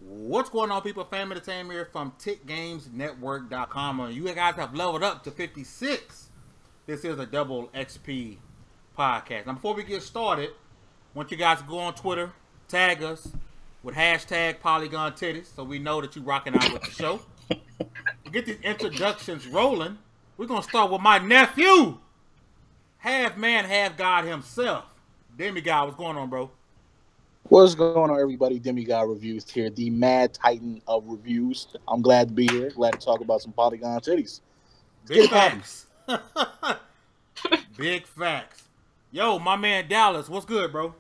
What's going on, people? Fam Entertainment here from TiCGamesNetwork.com. And you guys have leveled up to 56. This is a double XP podcast. Now, before we get started, I want you guys to go on Twitter, tag us with hashtag Polygon Titties so we know that you're rocking out with the show. To get these introductions rolling, we're going to start with my nephew, half man, half god himself. Demigod, what's going on, bro? What's going on, everybody? Demigod Reviews here, the mad titan of reviews. I'm glad to be here. Glad to talk about some Polygon Titties. Big facts. Big facts. Yo, my man Dallas, what's good, bro?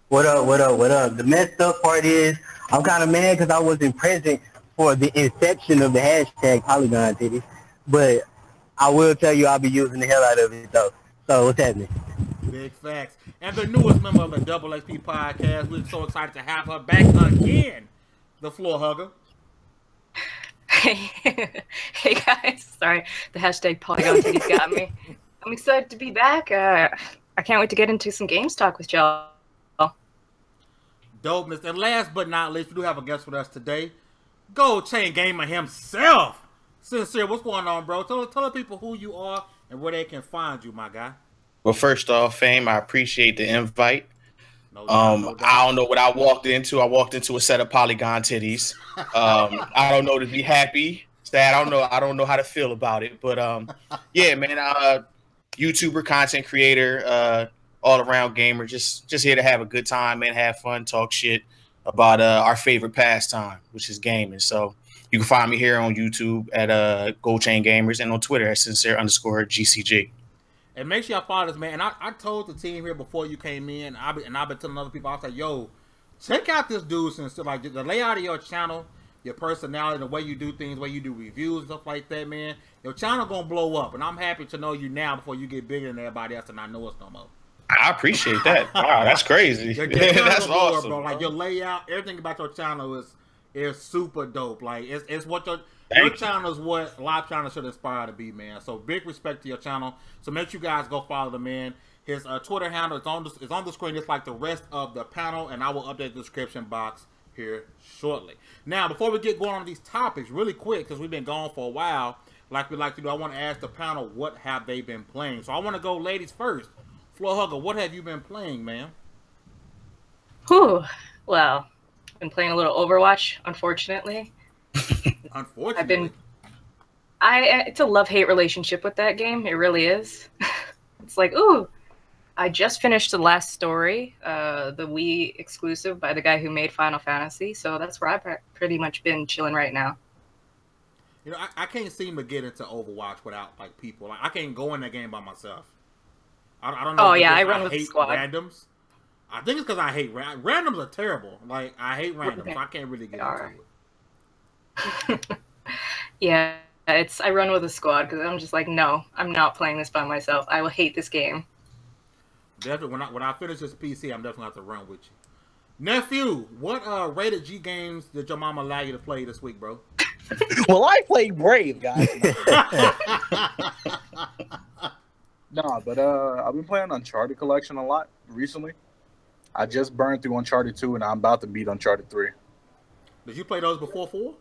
What up, what up, what up? The messed up part is I'm kind of mad because I wasn't present for the inception of the hashtag Polygon Titties, but I will tell you I'll be using the hell out of it, though. So what's happening? Big facts. And the newest member of the Double XP podcast, we're so excited to have her back again, the floor hugger. Hey guys, sorry, the hashtag Polygon Titties got me. I'm excited to be back. I can't wait to get into some games talk with y'all. Dopeness. And last but not least, we do have a guest with us today, Gold Chain Gamer himself. Sincere, what's going on, bro? Tell the people who you are and where they can find you, my guy. Well, first off, Fame, I appreciate the invite. No doubt. I don't know what I walked into. I walked into a set of Polygon Titties. I don't know to be happy, sad. I don't know how to feel about it. But yeah, man, YouTuber, content creator, all around gamer, just here to have a good time, man, have fun, talk shit about our favorite pastime, which is gaming. So you can find me here on YouTube at Gold Chain Gamers and on Twitter at sincere_GCG. And make sure y'all follow this, man. And I told the team here before you came in, and I've been telling other people, I was like, yo, check out this dude, since like the layout of your channel, your personality, the way you do things, the way you do reviews, stuff like that, man. Your channel gonna blow up, and I'm happy to know you now before you get bigger than everybody else and not know us no more. I appreciate that. Wow, that's crazy. That's awesome, bro. Like your layout, everything about your channel is super dope. Like it's what your channel is what a lot of channels should aspire to be, man. So big respect to your channel. So make sure you guys go follow the man. His Twitter handle is on the screen, just like the rest of the panel, and I will update the description box here shortly. Now, before we get going on these topics, really quick, because we've been gone for a while, like we like to do, I want to ask the panel, what have they been playing? So I want to go ladies first. Floor Hugger, what have you been playing, man? Whew. Well, been playing a little Overwatch, unfortunately. Unfortunately. It's a love-hate relationship with that game. It really is. It's like, ooh, I just finished the last story, the Wii exclusive by the guy who made Final Fantasy. So that's where I've pretty much been chilling right now. You know, I can't seem to get into Overwatch without like people. Like I can't go in that game by myself. I don't know. Oh yeah, I run with the squad. Randoms. I think it's because I hate randoms. Are terrible. Like I hate randoms. So I can't really get into it. Yeah, I run with a squad because I'm just like, no, I'm not playing this by myself. I will hate this game. Definitely, when I finish this PC, I'm definitely gonna have to run with you. Nephew, what rated G games did your mama allow you to play this week, bro? Well, I played Brave, guys. Nah, but I've been playing Uncharted Collection a lot recently. I just burned through Uncharted 2, and I'm about to beat Uncharted 3. Did you play those before 4?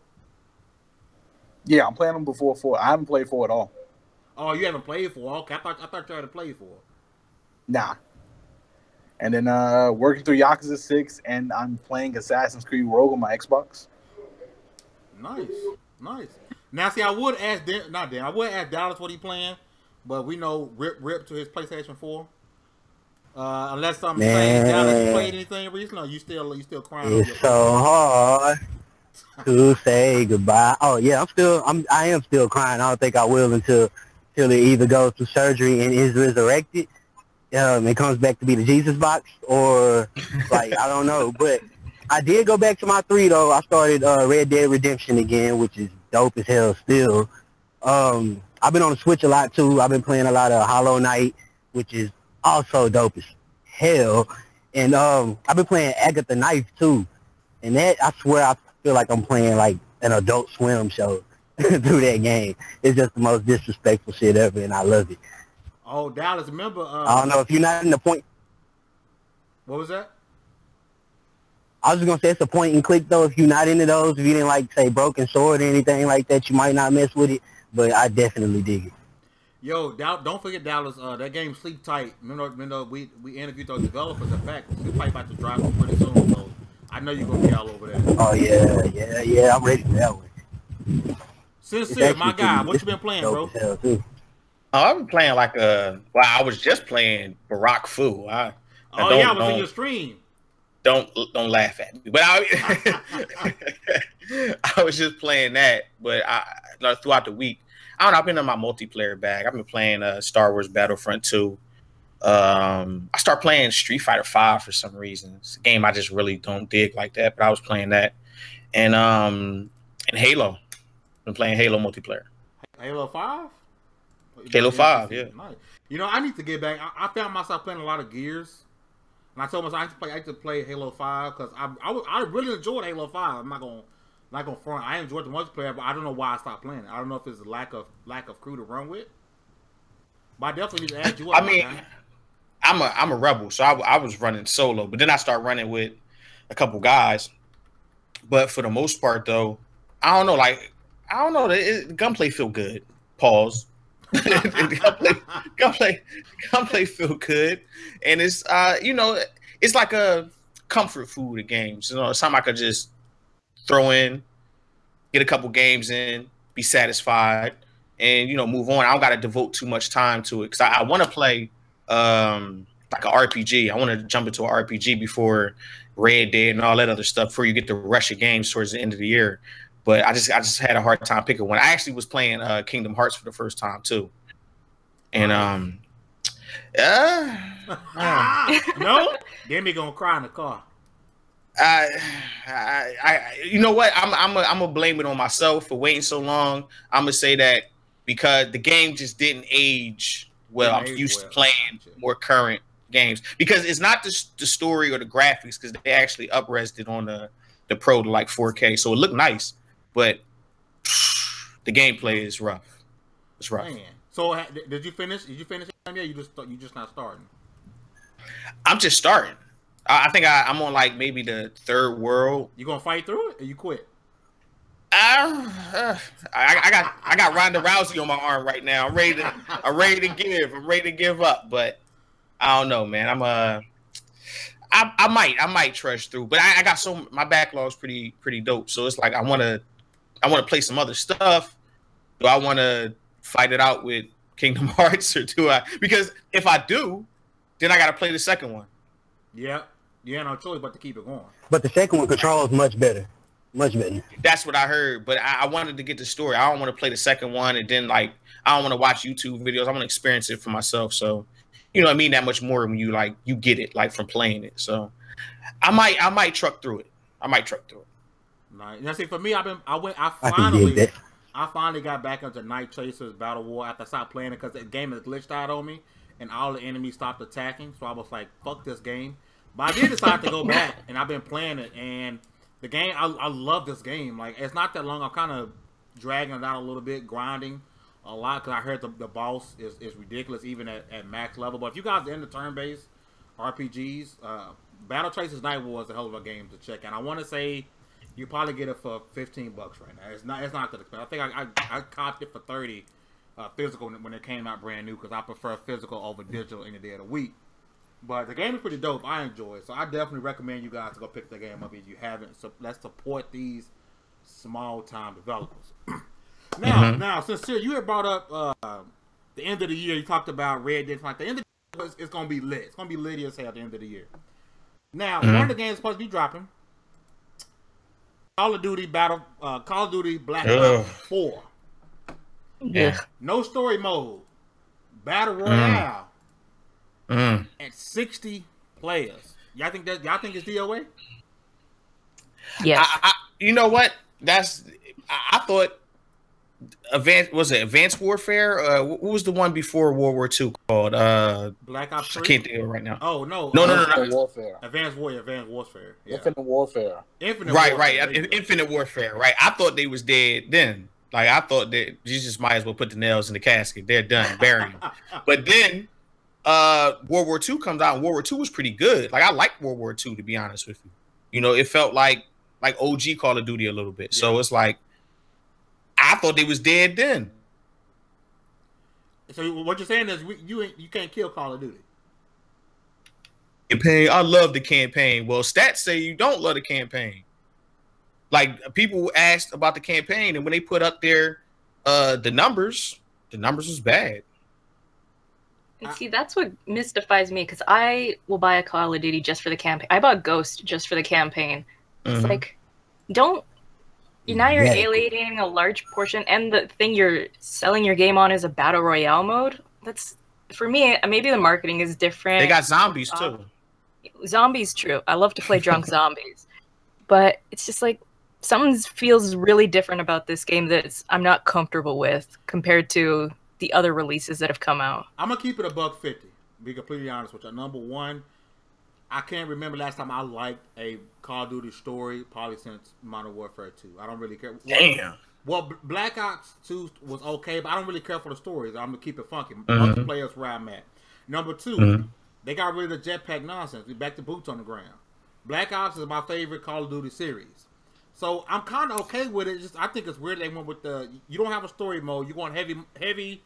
Yeah, I'm playing them before 4. I haven't played 4 at all. Oh, you haven't played 4? Okay, I thought you had to play 4. Nah. And then working through Yakuza 6, and I'm playing Assassin's Creed Rogue on my Xbox. Nice, nice. Now, see, I would ask Dallas what he playing, but we know rip to his PlayStation 4. Unless I'm saying Dallas played anything recently, or you still crying. It's so hard to say goodbye. Oh yeah, I am still crying. I don't think I will until it either goes through surgery and is resurrected. It comes back to be the Jesus box, or like I don't know. But I did go back to my 3 though. I started Red Dead Redemption again, which is dope as hell still. I've been on the Switch a lot too. I've been playing a lot of Hollow Knight, which is also dope as hell. And I've been playing Agatha Knife too. And that, I swear, I feel like I'm playing like an Adult Swim show through that game. It's just the most disrespectful shit ever, and I love it. Oh, Dallas, remember? I don't know if you're not in the point. What was that? I was just gonna say it's a point and click though. If you're not into those, if you didn't like say Broken Sword or anything like that, you might not mess with it. But I definitely dig it. Yo, don't forget Dallas. That game Sleep Tight. Remember we interviewed those developers. In fact, Sleep Tight about to drop pretty soon. So I know you're gonna be all over that. Oh yeah. I'm ready for that one. Sincere, my guy, what you been playing, bro? Oh, I've been playing I was just playing Barack Fu. I was in your stream. Don't laugh at me. But I was just playing that. But throughout the week, I don't know. I've been in my multiplayer bag. I've been playing Star Wars Battlefront 2. I started playing Street Fighter 5 for some reason. It's a game I just really don't dig like that. But I was playing that, and Halo. Been playing Halo multiplayer. Halo 5. Halo 5, yeah. Nice. You know, I need to get back. I found myself playing a lot of Gears. And I told myself I had to play Halo 5 because I really enjoyed Halo 5. I'm not gonna front. I enjoyed the multiplayer, but I don't know why I stopped playing it. I don't know if it's a lack of crew to run with. But I definitely need to add you up. I mean, I'm a rebel, so I was running solo, but then I started running with a couple guys. But for the most part, though, I don't know. The gunplay feel good. Pause. gunplay feel good, and it's it's like a comfort food of games. You know, it's something I could just throw in, get a couple games in, be satisfied, and move on. I don't got to devote too much time to it because I want to play like an RPG. I want to jump into an RPG before Red Dead and all that other stuff before you get the rush of games towards the end of the year. But I just had a hard time picking one. I actually was playing Kingdom Hearts for the first time too, and no, Demi gonna cry in the car. You know what? I'm gonna blame it on myself for waiting so long. I'm gonna say that because the game just didn't age well. I'm used to playing more current games because it's not the story or the graphics because they actually up-resed it on the Pro to like 4K, so it looked nice. But the gameplay is rough. It's rough. Man. So did you finish? Did you finish? Yeah, you just not starting. I'm just starting. I think I'm on like maybe the third world. You gonna fight through it, or you quit? I got Ronda Rousey on my arm right now. I'm ready to give up, but I don't know, man. I might trudge through, but I got my backlog's pretty dope. So it's like I want to play some other stuff. Do I want to fight it out with Kingdom Hearts, or do I? Because if I do, then I got to play the second one. Yeah, no choice but to keep it going. But the second one controls much better. Much better. That's what I heard, but I wanted to get the story. I don't want to play the second one, and then I don't want to watch YouTube videos. I want to experience it for myself. So, I mean that much more when you get it from playing it. So, I might truck through it. Nice. Now, see, for me, I finally got back into Night Chasers Battle War after I stopped playing it because the game has glitched out on me, and all the enemies stopped attacking. So I was like, "Fuck this game." But I did decide to go back, and I've been playing it, and the game, I love this game. Like, it's not that long. I'm kind of dragging it out a little bit, grinding a lot, because I heard the boss is ridiculous, even at max level. But if you guys are into turn-based RPGs, Battle Chasers Night War is a hell of a game to check. And I want to say you probably get it for $15 right now. It's not that expensive. I think I copped it for $30 physical when it came out brand new, because I prefer physical over digital any day of the week. But the game is pretty dope. I enjoy it. So I definitely recommend you guys to go pick the game up if you haven't. So let's support these small-time developers. Now, Sincere, you had brought up the end of the year. You talked about Red Dead. Like, the end of the year, it's going to be lit. It's going to be lit as hell at the end of the year. Now, one of the games supposed to be dropping, Call of Duty Black Ops 4. Yeah. No story mode. Battle Royale. At 60 players. Y'all think it's DOA? Yes. You know what? I thought Advanced Warfare? What was the one before World War II called? Black Ops 3? I can't think of it right now. Oh, no. No. Warfare. Advanced Warfare. Yeah. Infinite Warfare. Right. Infinite Warfare, right. I thought they was dead then. Like, I thought that you just might as well put the nails in the casket. They're done, bury them. But then World War II comes out, and World War II was pretty good. Like, I like World War II, to be honest with you. You know, it felt like OG Call of Duty a little bit. Yeah. So it's like, I thought they was dead then. So what you're saying is you can't kill Call of Duty. Campaign. I love the campaign. Well, stats say you don't love the campaign. Like, people asked about the campaign, and when they put up their the numbers was bad. And see, that's what mystifies me, because I will buy a Call of Duty just for the campaign. I bought Ghost just for the campaign. It's like, now you're alienating a large portion, and the thing you're selling your game on is a battle royale mode. That's, for me, maybe the marketing is different. They got zombies too. Zombies, true. I love to play drunk zombies, but it's just like something feels really different about this game that I'm not comfortable with compared to the other releases that have come out. I'm gonna keep it $1.50. Be completely honest with you. Number one, I can't remember last time I liked a Call of Duty story, probably since Modern Warfare 2. I don't really care. Damn. Well, Black Ops 2 was okay, but I don't really care for the stories. I'm gonna keep it funky. Multiplayer's where I'm at. Number two, they got rid of the jetpack nonsense. Back to boots on the ground. Black Ops is my favorite Call of Duty series. So I'm kind of okay with it. Just I think it's weird they went with you don't have a story mode. You want heavy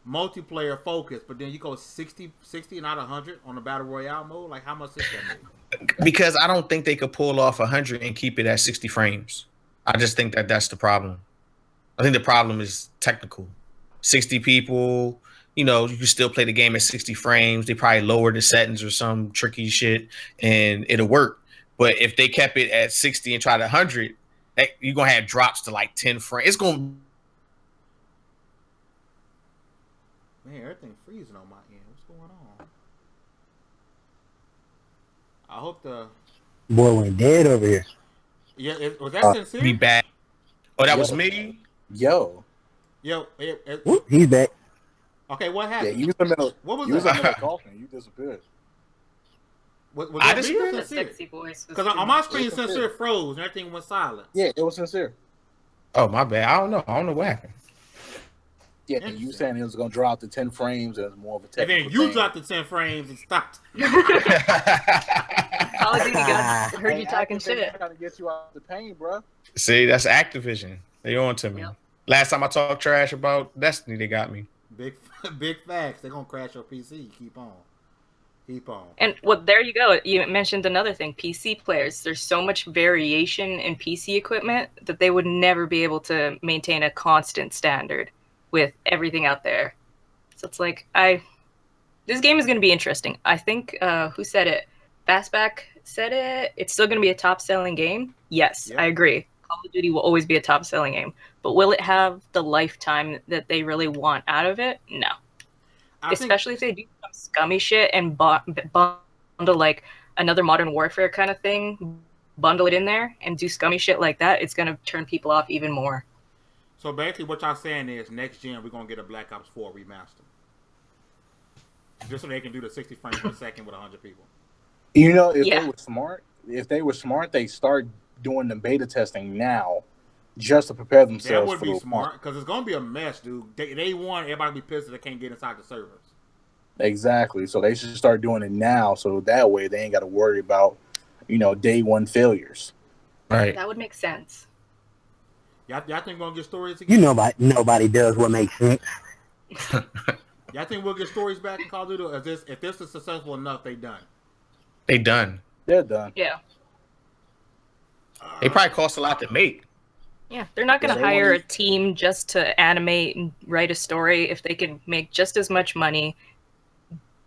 multiplayer focus, but then you go 60 not 100 on the battle royale mode. Like, how much is that make? Because I don't think they could pull off 100 and keep it at 60 frames. I just think that's the problem. I think the problem is technical. 60 people, you know, you can still play the game at 60 frames. They probably lower the settings or some tricky shit, and it'll work. But if they kept it at 60 and tried 100, you're going to have drops to like 10 frames. It's going to... Man, everything freezing on my end. What's going on? I hope the... Boy went dead over here. Yeah, was that sincere? Be back. Oh, that was me? Yo, he's back. Okay, what happened? Yeah, you was in the middle. What was you was in the middle of coughing. You disappeared. Was that me or sincere? Sexy voice. Because on my screen, sincere froze and everything went silent. Yeah, it was sincere. Oh, my bad. I don't know what happened. Yeah, and you saying it was going to drop to 10 frames and it was more of a technical And then you thing. dropped to 10 frames and stopped. Call of Duty guys heard you talking shit. Trying to get you out of the pain, bro. See, that's Activision. They on to me. Yep. Last time I talked trash about Destiny, they got me. Big facts. They're going to crash your PC. Keep on. And well, there you go. You mentioned another thing, PC players. There's so much variation in PC equipment that they would never be able to maintain a constant standard with everything out there. So it's like, this game is going to be interesting. I think, who said it? Fastback said it. It's still going to be a top-selling game. Yes, yep. I agree. Call of Duty will always be a top-selling game. But will it have the lifetime that they really want out of it? No. Especially if they do some scummy shit and bundle like another Modern Warfare kind of thing, bundle it in there and do scummy shit like that, it's going to turn people off even more. So basically what y'all saying is next gen we're going to get a Black Ops 4 remaster. Just so they can do the 60 frames per second with 100 people. You know, if they were smart, they start doing the beta testing now just to prepare themselves. That would be smart because it's going to be a mess, dude. They want everybody to be pissed that they can't get inside the servers. Exactly. So they should start doing it now so that way they ain't got to worry about, day one failures. Right. That would make sense. Y'all think we're going to get stories again? Nobody does what makes sense. Y'all think we'll get stories back in Call of Duty? Or if this is successful enough, they done? They done. They're done. Yeah. They probably cost a lot to make. Yeah, they're not going to hire a team just to animate and write a story if they can make just as much money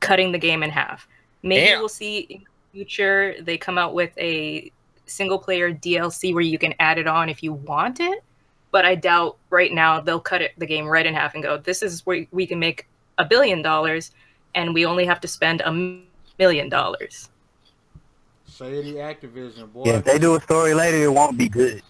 cutting the game in half. Maybe we'll see in the future they come out with a single-player DLC where you can add it on if you want it. But I doubt right now they'll cut the game right in half and go, this is where we can make $1 billion and we only have to spend $1 million. Shady Activision, boy. Yeah, if they do a story later, it won't be good.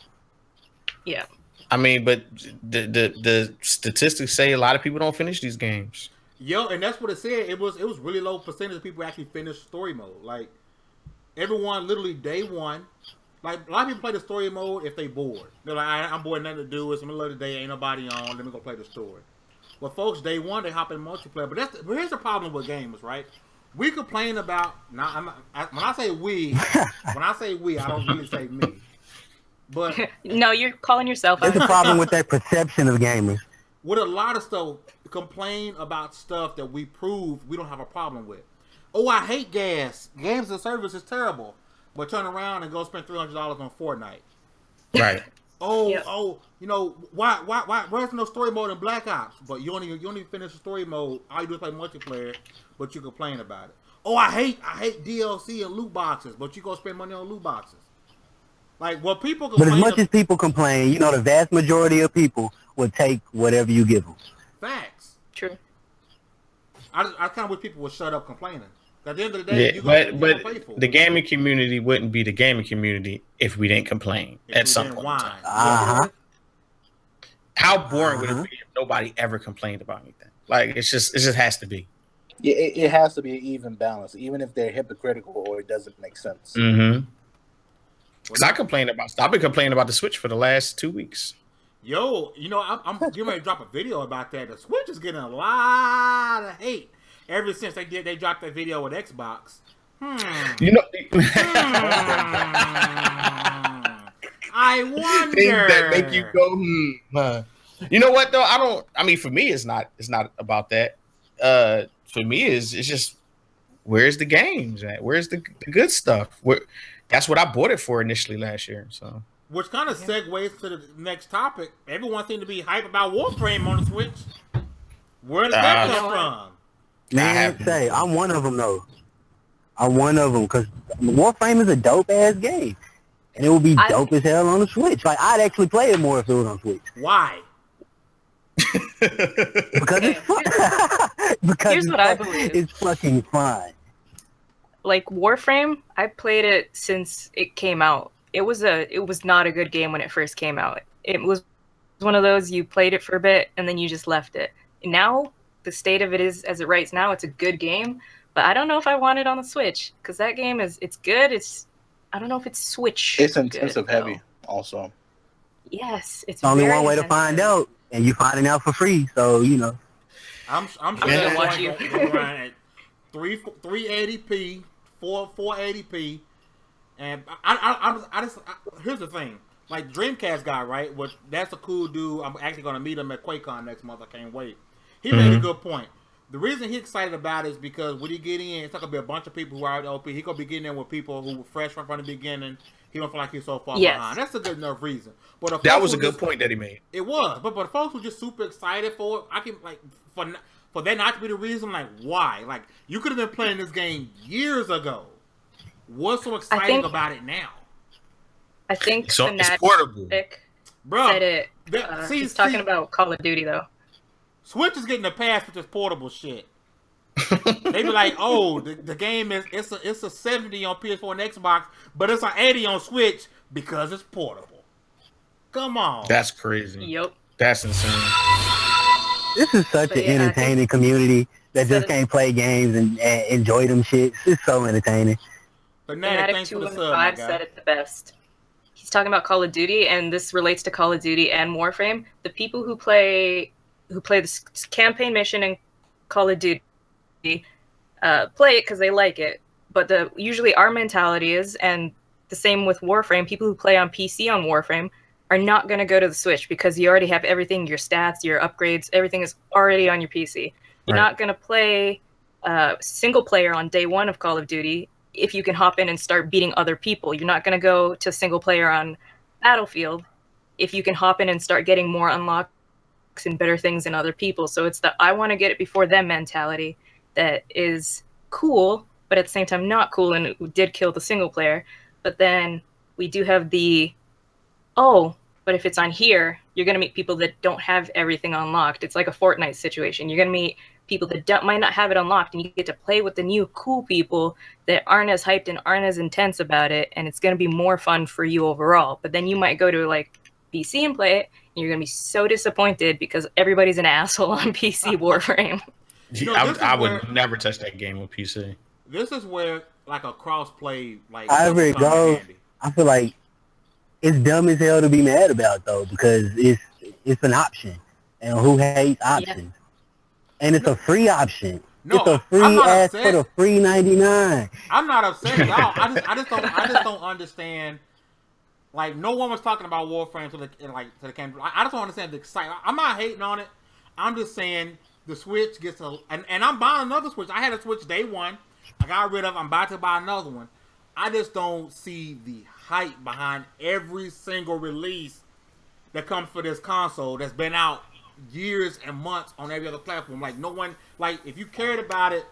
Yeah. I mean, but the statistics say a lot of people don't finish these games. Yo, and that's what it said. It was really low percentage of people actually finish story mode. Like, everyone literally day one. Like, a lot of people play the story mode if they bored. They're like, I'm bored, nothing to do. It's the middle of the day, ain't nobody on. Let me go play the story. Well, folks, day one, they hop in multiplayer. But here's the problem with gamers, right? We complain about when I say we, I don't really say me. But no, you're calling yourself out. There's a problem with that perception of gamers. With a lot of stuff, complain about stuff that we prove we don't have a problem with. Oh, I hate gas. Games as a service is terrible. But turn around and go spend $300 on Fortnite. Right. Oh, you know, why where's no story mode in Black Ops? But you only finish the story mode. All you do is play multiplayer, but you complain about it. Oh, I hate DLC and loot boxes, but you go spend money on loot boxes. Like, what people complain. But as much as people complain, you know, the vast majority of people will take whatever you give them. Facts. True. I kind of wish people would shut up complaining. At the end of the day, but the gaming community wouldn't be the gaming community if we didn't complain at some point. How boring would it be if nobody ever complained about anything? Like, it just has to be. Yeah, it has to be an even balance, even if they're hypocritical or it doesn't make sense. Mm-hmm. Because I've been complaining about the Switch for the last 2 weeks. Yo, you know, I'm getting ready to drop a video about that. The Switch is getting a lot of hate ever since they dropped that video with Xbox. You know, I wonder. Things that make you go, You know what though? I mean, for me, it's not about that. For me, it's just, where's the games at? Where's the good stuff? That's what I bought it for initially last year. So, which kind of segues to the next topic. Everyone seemed to be hype about Warframe on the Switch. Where did that come from? Man, I'm one of them though. I'm one of them because Warframe is a dope ass game, and it would be dope as hell on the Switch. Like, I'd actually play it more if it was on Switch. Why? Because it's fun. Because here's what I believe. It's fucking fun. Like, Warframe, I played it since it came out. It was not a good game when it first came out. It was one of those, you played it for a bit and then you just left it. Now, the state of it is, as it writes now, it's a good game, but I don't know if I want it on the Switch, because that game it's good. I don't know if it's Switch. It's intensive heavy also. Yes, it's only one way intensive. to find out, and you finding out for free. So you know, I'm gonna watch you. 380p, 480p, and I just here's the thing. Like, Dreamcast guy, right? That's a cool dude. I'm actually gonna meet him at QuakeCon next month. I can't wait. He made a good point. The reason he's excited about it is because when he get in, it's not gonna be a bunch of people who are at OP. He gonna be getting in with people who were fresh from the beginning. He don't feel like he's so far behind. That's a good enough reason. But that was a good point that he made. It was, but folks were just super excited for it. I can for that not to be the reason. Like, why? Like, you could have been playing this game years ago. What's so exciting about it now? I think so it's portable, bro. Said it. He's talking about Call of Duty though. Switch is getting a pass with this portable shit. They be like, oh, the game it's a 70 on PS4 and Xbox, but it's an 80 on Switch because it's portable. Come on. That's crazy. Yep. That's insane. This is such an entertaining community that just can't play games and enjoy them shits. It's so entertaining. Fanatic 215 said it the best. He's talking about Call of Duty, and this relates to Call of Duty and Warframe. The people who play the campaign mission in Call of Duty play it because they like it. But usually our mentality is, and the same with Warframe, people who play on PC on Warframe are not going to go to the Switch because you already have everything, your stats, your upgrades, everything is already on your PC. You're not going to play single player on day one of Call of Duty if you can hop in and start beating other people. You're not going to go to single player on Battlefield if you can hop in and start getting more unlocks and better things than other people. So it's the I want to get it before them mentality that is cool, but at the same time not cool, and it did kill the single player. But then we do have the, oh, but if it's on here, you're going to meet people that don't have everything unlocked. It's like a Fortnite situation. You're going to meet people that might not have it unlocked, and you get to play with the new cool people that aren't as hyped and aren't as intense about it, and it's going to be more fun for you overall. But then you might go to like PC and play it, and you're going to be so disappointed because everybody's an asshole on PC Warframe. I would never touch that game on PC. This is where like a cross-play, like, however it goes, I feel like it's dumb as hell to be mad about though, because it's an option, and who hates options? And it's a free option. No, it's a free ass for the free 99. I'm not upset, y'all. I just don't understand. Like, no one was talking about Warframe to the camera. I just don't understand the excitement. I'm not hating on it. I'm just saying the Switch gets and I'm buying another Switch. I had a Switch day one. I got rid of. I'm about to buy another one. I just don't see the hype behind every single release that comes for this console that's been out years and months on every other platform. Like, no one, like, if you cared about it,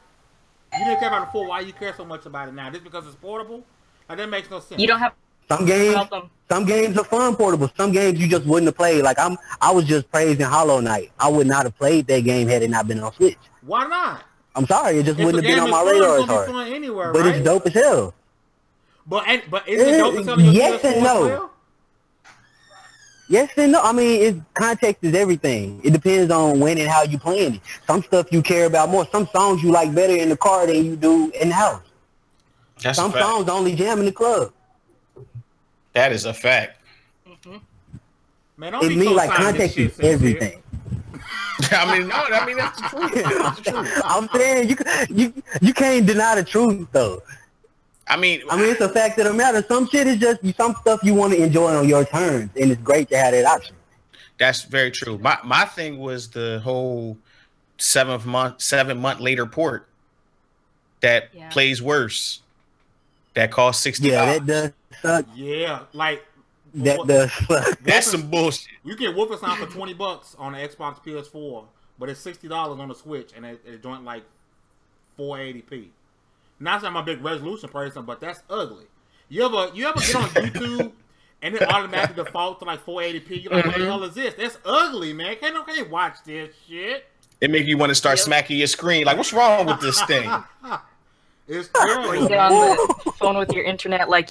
you didn't care about it before. Why you care so much about it now? Just because it's portable? Like, that makes no sense. You don't have. Some games are fun portable. Some games you just wouldn't have played. Like I was just praising Hollow Knight. I would not have played that game had it not been on Switch. Why not? I'm sorry, it just wouldn't have been on my radar as hard. Anywhere, but right? it's dope as hell. But is it dope as hell? Yes and no. Yes and no. I mean, context is everything. It depends on when and how you playing it. Some stuff you care about more. Some songs you like better in the car than you do in the house. Some songs only jam in the club. That is a fact. Mm-hmm. Man, it's me, like, context is everything. I mean, that's the truth. That's the truth. I'm saying you can't deny the truth though. I mean, it's a fact of the matter. Some shit is just some stuff you want to enjoy on your terms, and it's great to have that option. That's very true. My thing was the whole 7 month later port that plays worse. That costs $60. Yeah, that does suck. Yeah, like that does suck. That's some bullshit. You get Wolfenstein for $20 on the Xbox PS4, but it's $60 on the Switch, and it joint like 480p. Not that I'm a big resolution person, but that's ugly. You ever get on YouTube and it automatically default to like 480p? You're like, what the hell is this? That's ugly, man. Can't watch this shit. It make you want to start smacking your screen. Like, what's wrong with this thing? It's terrible. Or you get on the phone with your internet like,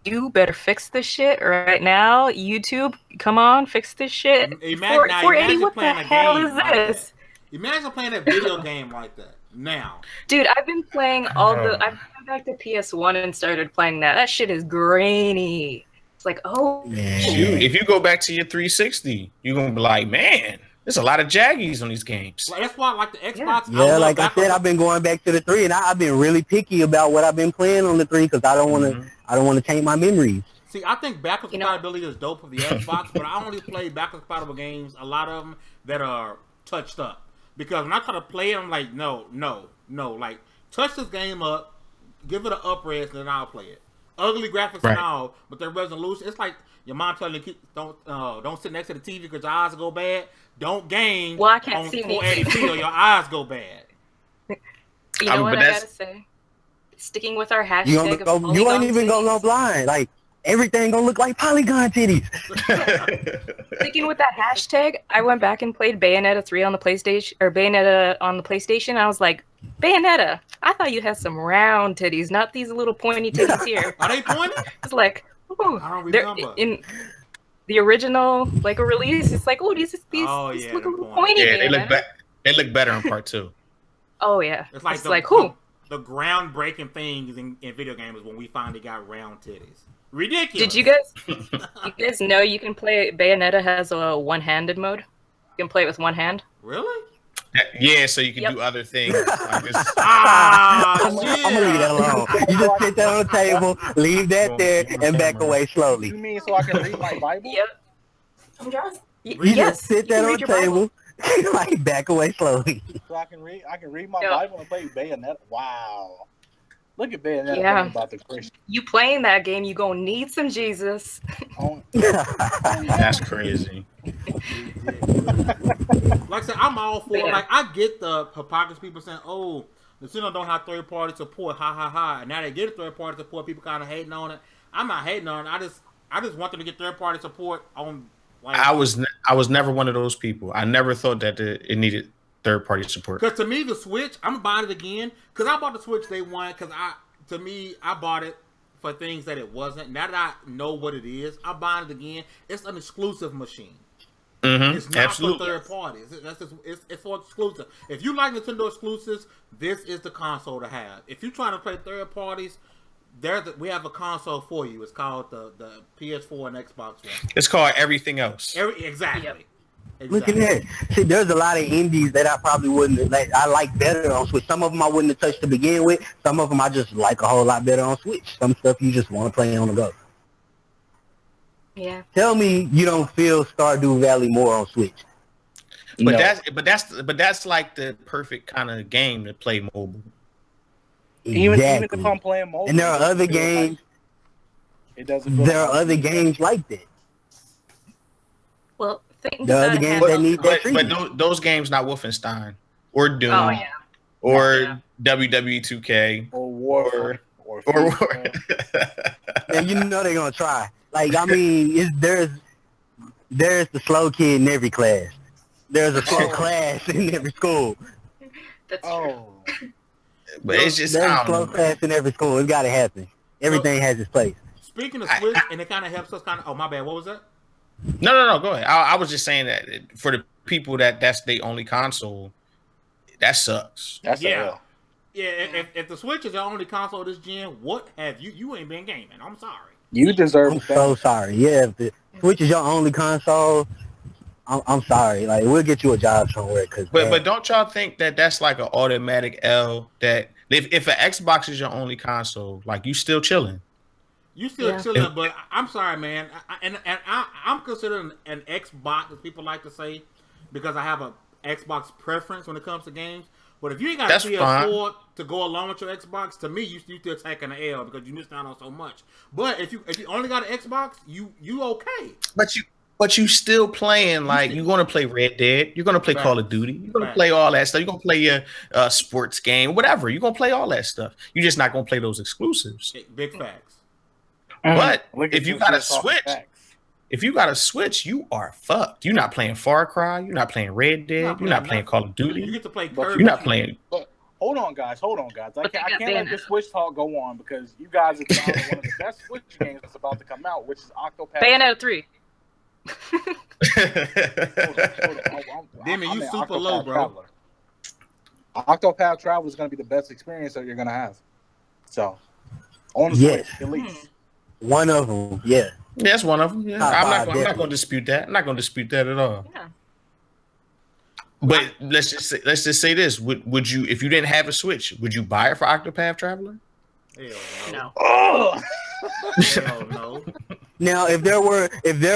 you better fix this shit right now. YouTube, come on, fix this shit. Imagine what playing the a hell game is like this? that. Imagine playing a video game like that now. Dude, I've been playing I've gone back to PS1 and started playing that. That shit is grainy. It's like, oh, shoot. If you go back to your 360, you're gonna be like, man, there's a lot of jaggies on these games. Like, that's why, like, the Xbox. Yeah, like I said, I've been going back to the 3, and I've been really picky about what I've been playing on the 3 because I don't want to taint my memories. See, I think backwards compatibility is dope for the Xbox, but I only play backwards compatible games, a lot of them that are touched up. Because when I try to play it, I'm like, no. Like, touch this game up, give it an up-res, and then I'll play it. Ugly graphics and all, but the resolution, it's like your mom telling you, don't sit next to the TV because your eyes go bad. Don't game I can't on see 480p or your eyes go bad. You know what I gotta say? Sticking with our hashtag you ain't even gonna go blind. Like, everything gonna look like polygon titties. Sticking with that hashtag, I went back and played Bayonetta 3 on the PlayStation, or Bayonetta on the PlayStation. I was like, Bayonetta, I thought you had some round titties, not these little pointy titties here. Are they pointy? It's like, ooh, I don't remember. In the original release, it's like, oh, these look a little pointy. Yeah, they look better in part 2. Oh yeah, it's like the groundbreaking things in video games when we finally got round titties. Ridiculous. Did you guys know you can play Bayonetta has a one-handed mode? You can play it with one hand. Really? Yeah, so you can do other things. Like I'm gonna leave that alone. You just sit there on the table, leave that there, and back away slowly. You mean so I can read my Bible? Yep. You just sit there on the table, like back away slowly. So I can read my Bible and play Bayonetta. Wow. Look at Bayonetta about the Christian. You playing that game, you gonna need some Jesus. That's crazy. Like I said, I'm all for like I get the hypocrisy people saying, "Oh, Nintendo don't have third party support." Ha ha ha! And now they get third party support. People kind of hating on it. I'm not hating on it. I just want them to get third party support on. Like, I was never one of those people. I never thought that it needed third party support. Because to me, the Switch, I'm buying it again. Because I bought the Switch day one. Because I bought it for things that it wasn't. Now that I know what it is, I'm buying it again. It's an exclusive machine. It's not for third parties. It's for exclusive. If you like Nintendo exclusives, this is the console to have. If you're trying to play third parties, we have a console for you. It's called the PS4 and Xbox One. It's called everything else. Exactly. Look at that. See, there's a lot of indies that I probably wouldn't like. I like better on Switch. Some of them I wouldn't have touched to begin with. Some of them I just like a whole lot better on Switch. Some stuff you just want to play on the go. Yeah. Tell me you don't feel Stardew Valley more on Switch. But No. that's like the perfect kind of game to play mobile. Even if Exactly. I'm playing mobile, And there are it doesn't other feel like- games. It doesn't. Feel There are like- other games like that. Well, think The other about games it. that need that But treatment. those games not Wolfenstein or Doom Oh yeah. or Yeah. WWE 2K or Warframe or or And you know they're gonna try. Like I mean, there's the slow kid in every class. There's a slow class in every school. That's true. Oh, but it's just There's I a don't slow know. class in every school. It's gotta happen. Everything has its place. Speaking of Switch, and it kind of helps us kind of. Oh, my bad. What was that? No, go ahead. I was just saying that for the people that's their only console, that sucks. that's Yeah. a L. Yeah, if the Switch is your only console this gen, what have you? You ain't been gaming. I'm sorry. You deserve I'm that. so sorry. Yeah, if the Switch is your only console, I'm sorry. Like we'll get you a job somewhere. But don't y'all think that that's like an automatic L? That if an Xbox is your only console, like you still chilling. You still Yeah. chilling, but I'm sorry, man. I'm considered an Xbox, as people like to say, because I have a Xbox preference when it comes to games. But if you ain't got That's a PS4 to go along with your Xbox, to me, you still taking an L because you missed out on so much. But if you only got an Xbox, you okay. But you still playing like you're gonna play Red Dead, you're gonna play Right. Call of Duty, you're gonna Right. play all that stuff. You're gonna play your sports game, whatever. You're gonna play all that stuff. You're just not gonna play those exclusives. Big facts. But Look at if you this got a just off the Switch, facts. if you got a Switch, you are fucked. You're not playing Far Cry. You're not playing Red Dead. You're not playing Call of You Duty. get to play But Kirby. You're not playing. But hold on, guys. I But can't, they I got can't let Bayonetta. this Switch talk go on because you guys have found one of the best Switch games that's about to come out, which is Octopath. Bayonetta 3. Demi, you I'm in super Octopath low, bro. Traveler. Octopath Traveler is going to be the best experience that you're going to have. So, on the Yes. Switch, at least. One of them, yeah. Yeah, that's one of them. Yeah. Top I'm five, not going definitely. to dispute that. I'm not going to dispute that at all. Yeah. But let's just say this: would you, if you didn't have a Switch, would you buy it for Octopath Traveler? Hell no. No. Oh! Hell no. Now, if there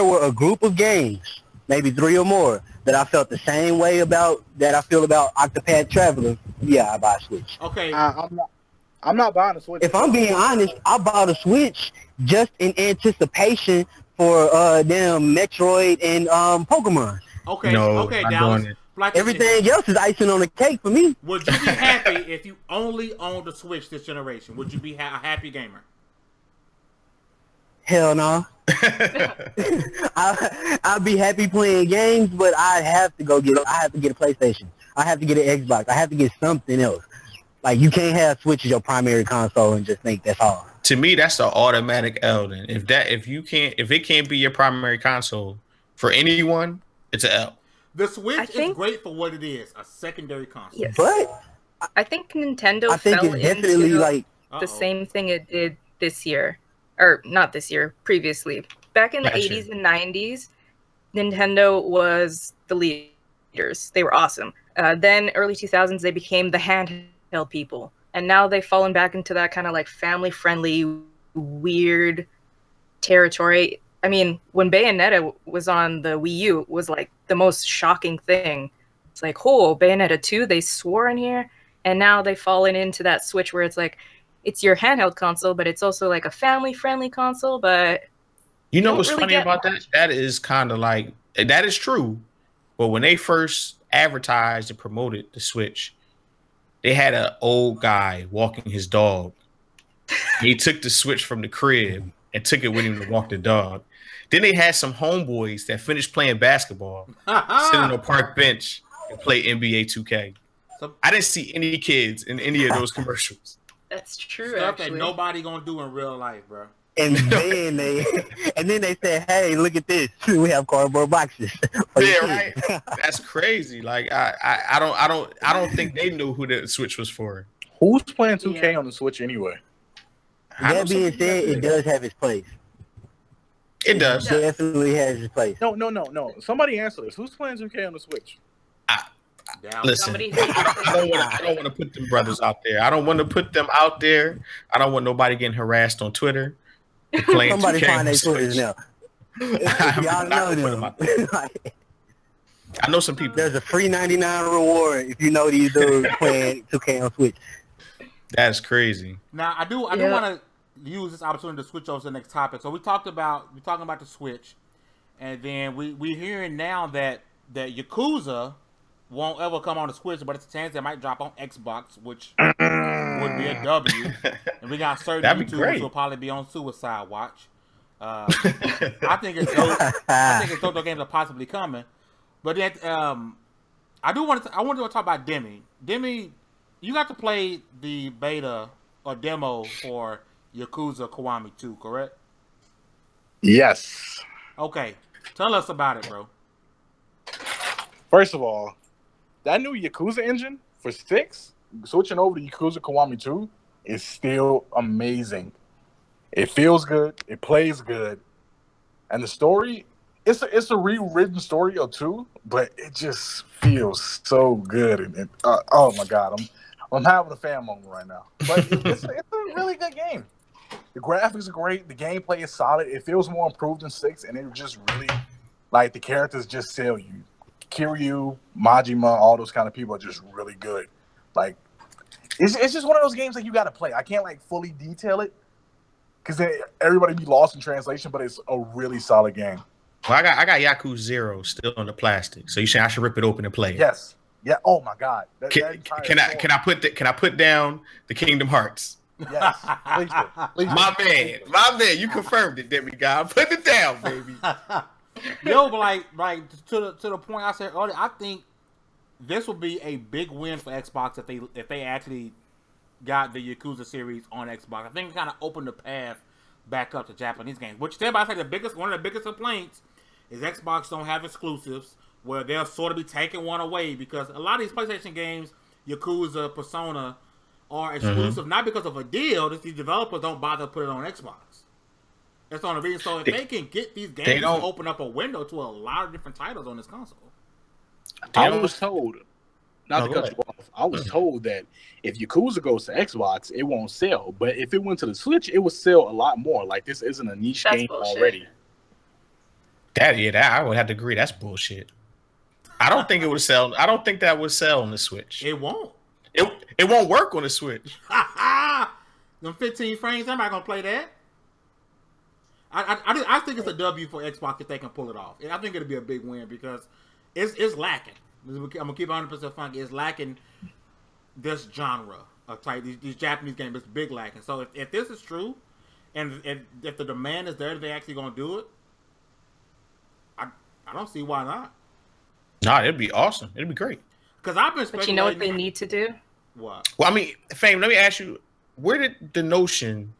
were a group of games, maybe 3 or more, that I felt the same way about that I feel about Octopath Traveler, yeah, I buy a Switch. Okay. I'm not buying a Switch. If I'm being honest, I bought a Switch just in anticipation for damn Metroid and Pokemon. Okay. No, Okay, I'm Dallas. doing it. Like Everything else is icing on the cake for me. Would you be happy if you only owned a Switch this generation? Would you be a happy gamer? Hell no. I'd be happy playing games, but I have to get a PlayStation. I have to get an Xbox. I have to get something else. Like you can't have Switch as your primary console and just think that's all. To me, that's an automatic L. Then if it can't be your primary console for anyone, it's an L. The Switch is think- great for what it is, a secondary console. Yes. But I think Nintendo I think fell it's definitely into like the same thing it did this year. Or not this year, previously. Back in the Last 80s and 90s, Nintendo was the leaders. They were awesome. Then early 2000s, they became the handheld people. And now they've fallen back into that kind of like family-friendly, weird territory. I mean, when Bayonetta was on the Wii U, it was like the most shocking thing. It's like, oh, Bayonetta 2, they swore in here. And now they've fallen into that switch where it's like, it's your handheld console, but it's also like a family-friendly console, but You know don't what's really funny get about that? That is kind of like, that is true. But when they first advertised and promoted the Switch, they had an old guy walking his dog. He took the Switch from the crib and took it with him to walk the dog. Then they had some homeboys that finished playing basketball, sit on a park bench and play NBA 2K. I didn't see any kids in any of those commercials. that's true, Stuff actually. that nobody gonna do in real life, bro. and then they said, "Hey, look at this. We have cardboard boxes." for your Yeah, kids." right. That's crazy. Like I don't think they knew who the Switch was for. Who's playing 2K Yeah. on the Switch anyway? I know That being some said, people it that does have its place. It does. It definitely has its place. No. Somebody answer this. Who's playing 2K on the Switch? Listen, I don't want to put them brothers out there. I don't want to put them out there. I don't want nobody getting harassed on Twitter. Somebody find their Twitters now. Y'all know them. I know some people. There's a free 99 reward if you know these dudes playing 2K on Switch. That's crazy. Now I do want to use this opportunity to switch over to the next topic. So we're talking about the Switch, and then we're hearing now that Yakuza won't ever come on the Switch, but it's a chance that might drop on Xbox, which would be a W. And we got certain YouTubers who will probably be on Suicide Watch. I think it's dope. I think it's dope. Those games are possibly coming. But then I want to talk about Demi. Demi, you got to play the beta or demo for Yakuza Kawami 2, correct? Yes. Okay. Tell us about it, bro. First of all, that new Yakuza engine for 6, switching over to Yakuza Kiwami 2 is still amazing. It feels good. It plays good. And the story, it's a rewritten story of 2, but it just feels so good. And oh my God, I'm having a fan moment right now. But it's a really good game. The graphics are great. The gameplay is solid. It feels more improved than 6, and it just really, like, the characters just sell you. Kiryu, Majima, all those kind of people are just really good. Like, it's just one of those games that you got to play. I can't, like, fully detail it because everybody be lost in translation, but it's a really solid game. Well, I got Yakuza 0 still on the plastic, so you saying I should rip it open and play it? Yes. Yeah. Oh my God. Can I put down the Kingdom Hearts? Yes. Please do. My man, you confirmed it, Demi guy. Put it down, baby. Yo, but like to the point I said earlier, I think this would be a big win for Xbox if they actually got the Yakuza series on Xbox. I think it kind of opened the path back up to Japanese games. Which everybody say one of the biggest complaints is Xbox don't have exclusives, where they'll sort of be taking one away because a lot of these PlayStation games, Yakuza, Persona, are exclusive not because of a deal. Just these developers don't bother to put it on Xbox. That's the only reason. So if they can get these games to open up a window to a lot of different titles on this console. I was told, not to cut you off, I was told that if Yakuza goes to Xbox, it won't sell. But if it went to the Switch, it would sell a lot more. Like, this isn't a niche game already. That I would have to agree. That's bullshit. I don't think it would sell. I don't think that would sell on the Switch. It won't. It won't work on the Switch. Them 15 frames, I'm not gonna play that. I think it's a W for Xbox if they can pull it off. And I think it'll be a big win because it's lacking. I'm gonna keep 100% funky. It's lacking this genre of type. These Japanese games, it's big lacking. So if this is true, and if the demand is there, they actually gonna do it. I don't see why not. Nah, it'd be awesome. It'd be great. Because I've been speculating. But you know what they need to do? What? Well, I mean, Fame, let me ask you, where did the notion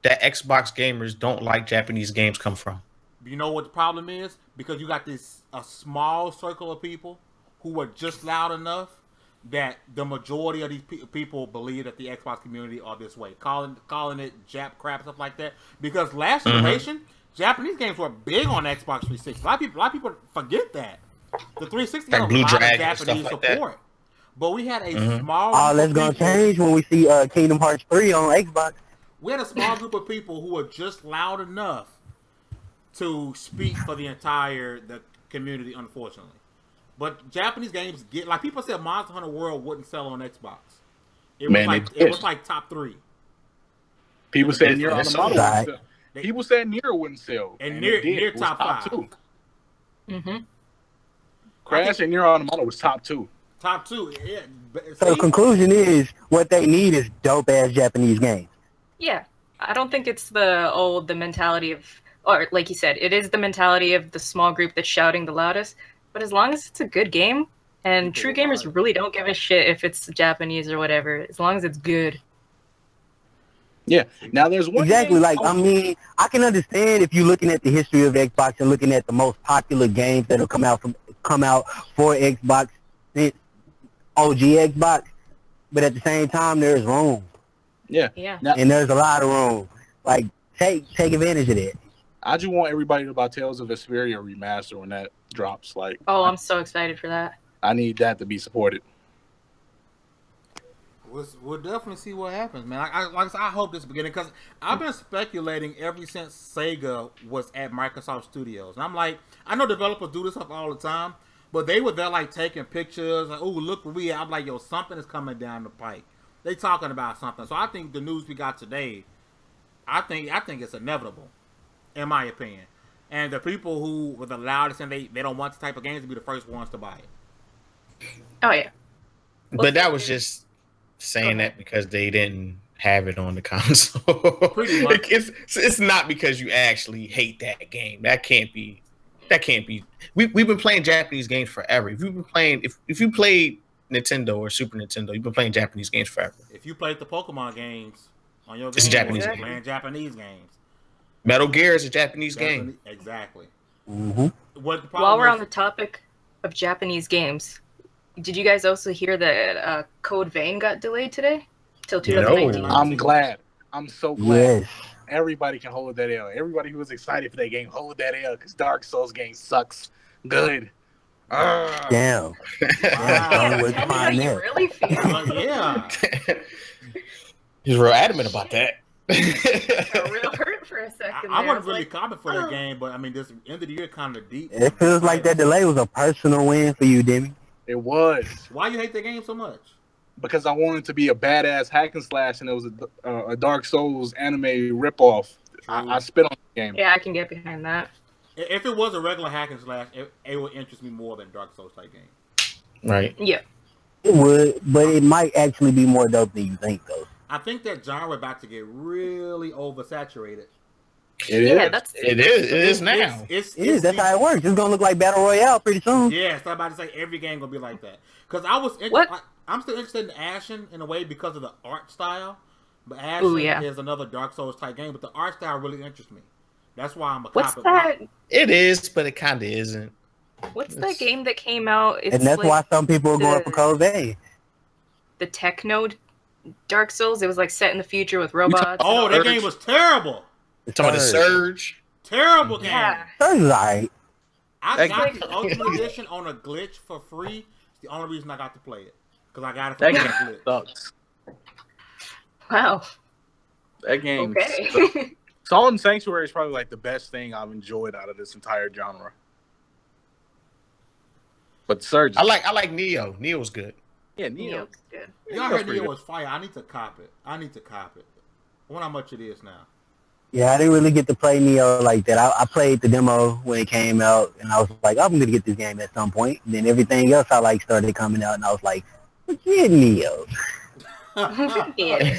that Xbox gamers don't like Japanese games come from? You know what the problem is? Because you got a small circle of people who are just loud enough that the majority of these people believe that the Xbox community are this way, calling it Jap crap, stuff like that. Because last generation, Japanese games were big on Xbox 360. A lot of people forget that. The 360 had a lot of Japanese support. But we had a small all that's going to change when we see Kingdom Hearts 3 on Xbox. We had a small group of people who were just loud enough to speak for the community, unfortunately. But Japanese games like people said Monster Hunter World wouldn't sell on Xbox. It was like top 3. People said Nier Automata wouldn't sell. People said Nier wouldn't sell. And Nier top 5. 2. Crash and Nier Automata was top 2. Top 2, yeah. So the conclusion is what they need is dope-ass Japanese games. Yeah. I don't think it's the mentality of, or like you said, it is the mentality of the small group that's shouting the loudest. But as long as it's a good game, and true gamers really don't give a shit if it's Japanese or whatever, as long as it's good. Yeah. Now there's one exactly like I mean, I can understand if you're looking at the history of Xbox and looking at the most popular games that have come out for Xbox since OG Xbox, but at the same time there's room. Yeah. Yeah. And there's a lot of room. Like take advantage of that. I just want everybody to buy Tales of Vesperia remaster when that drops. Like, Oh, I'm so excited for that. I need that to be supported. We'll definitely see what happens, man. Like I said, I hope this beginning because I've been speculating ever since Sega was at Microsoft Studios, and I'm like, I know developers do this stuff all the time, but they were there like taking pictures, like, oh look where we at. I'm like, yo, something is coming down the pike. They talking about something, so I think the news we got today, I think it's inevitable, in my opinion. And the people who were the loudest and they don't want this type of games to be the first ones to buy it. Oh yeah, But that was just saying that because they didn't have it on the console. Pretty much. It's not because you actually hate that game. That can't be. We've been playing Japanese games forever. If you played Nintendo or Super Nintendo, you've been playing Japanese games forever. If you played the Pokemon games on your It's game, Japanese you're game. playing Japanese games. Metal Gear is a Japanese game. Exactly. Mm-hmm. What the problem while we're is, on the topic of Japanese games, did you guys also hear that Code Vein got delayed today till 2019? No. I'm glad. I'm so glad. Yes. Everybody can hold that L. Everybody who was excited for that game, hold that L, because Dark Souls game sucks. Good. Damn. Yeah, Where's tell me how mine you at? really feel. yeah. He's real adamant about that. A real hurt for a second. I there. wasn't was really like, confident for that game, but I mean, this end of the year kind of deep. It feels like that delay was a personal win for you, Demi. It was. Why you hate that game so much? Because I wanted to be a badass hack and slash, and it was a Dark Souls anime ripoff. I spit on the game. Yeah, I can get behind that. If it was a regular hack and slash, it would interest me more than Dark Souls type game. Right. Yeah. It would, but it might actually be more dope than you think, though. I think that genre about to get really oversaturated. It Yeah, is. that's It is now. It's It is. That's how it works. It's gonna look like Battle Royale pretty soon. Yeah, so I'm about to say every game gonna be like that. Because I'm still interested in Ashen in a way because of the art style. But Ashen Ooh, yeah. is another Dark Souls type game, but the art style really interests me. That's why I'm a What's cop. that? It is, but it kind of isn't. What's that game that came out? It's And that's like why some people are going for Code Vein. the Techno Dark Souls. It was like set in the future with robots. Oh, and that all game was terrible. Talking about the Surge. Terrible game. Yeah. Surge is alright. I That got game- the Ultimate Edition on a glitch for free. It's the only reason I got to play it. Because I got it That from game a glitch. sucks. Wow. That game. sucks. Okay. Salt and Sanctuary is probably like the best thing I've enjoyed out of this entire genre. But Surge. I like Neo. Neo's good. Yeah, Neo. Neo's good. Y'all Neo's heard pretty Neo was fire. I need to cop it. I wonder how much it is now. Yeah, I didn't really get to play Neo like that. I played the demo when it came out, and I was like, I'm gonna get this game at some point. And then everything else I like started coming out, and I was like, forget Neo. Yeah.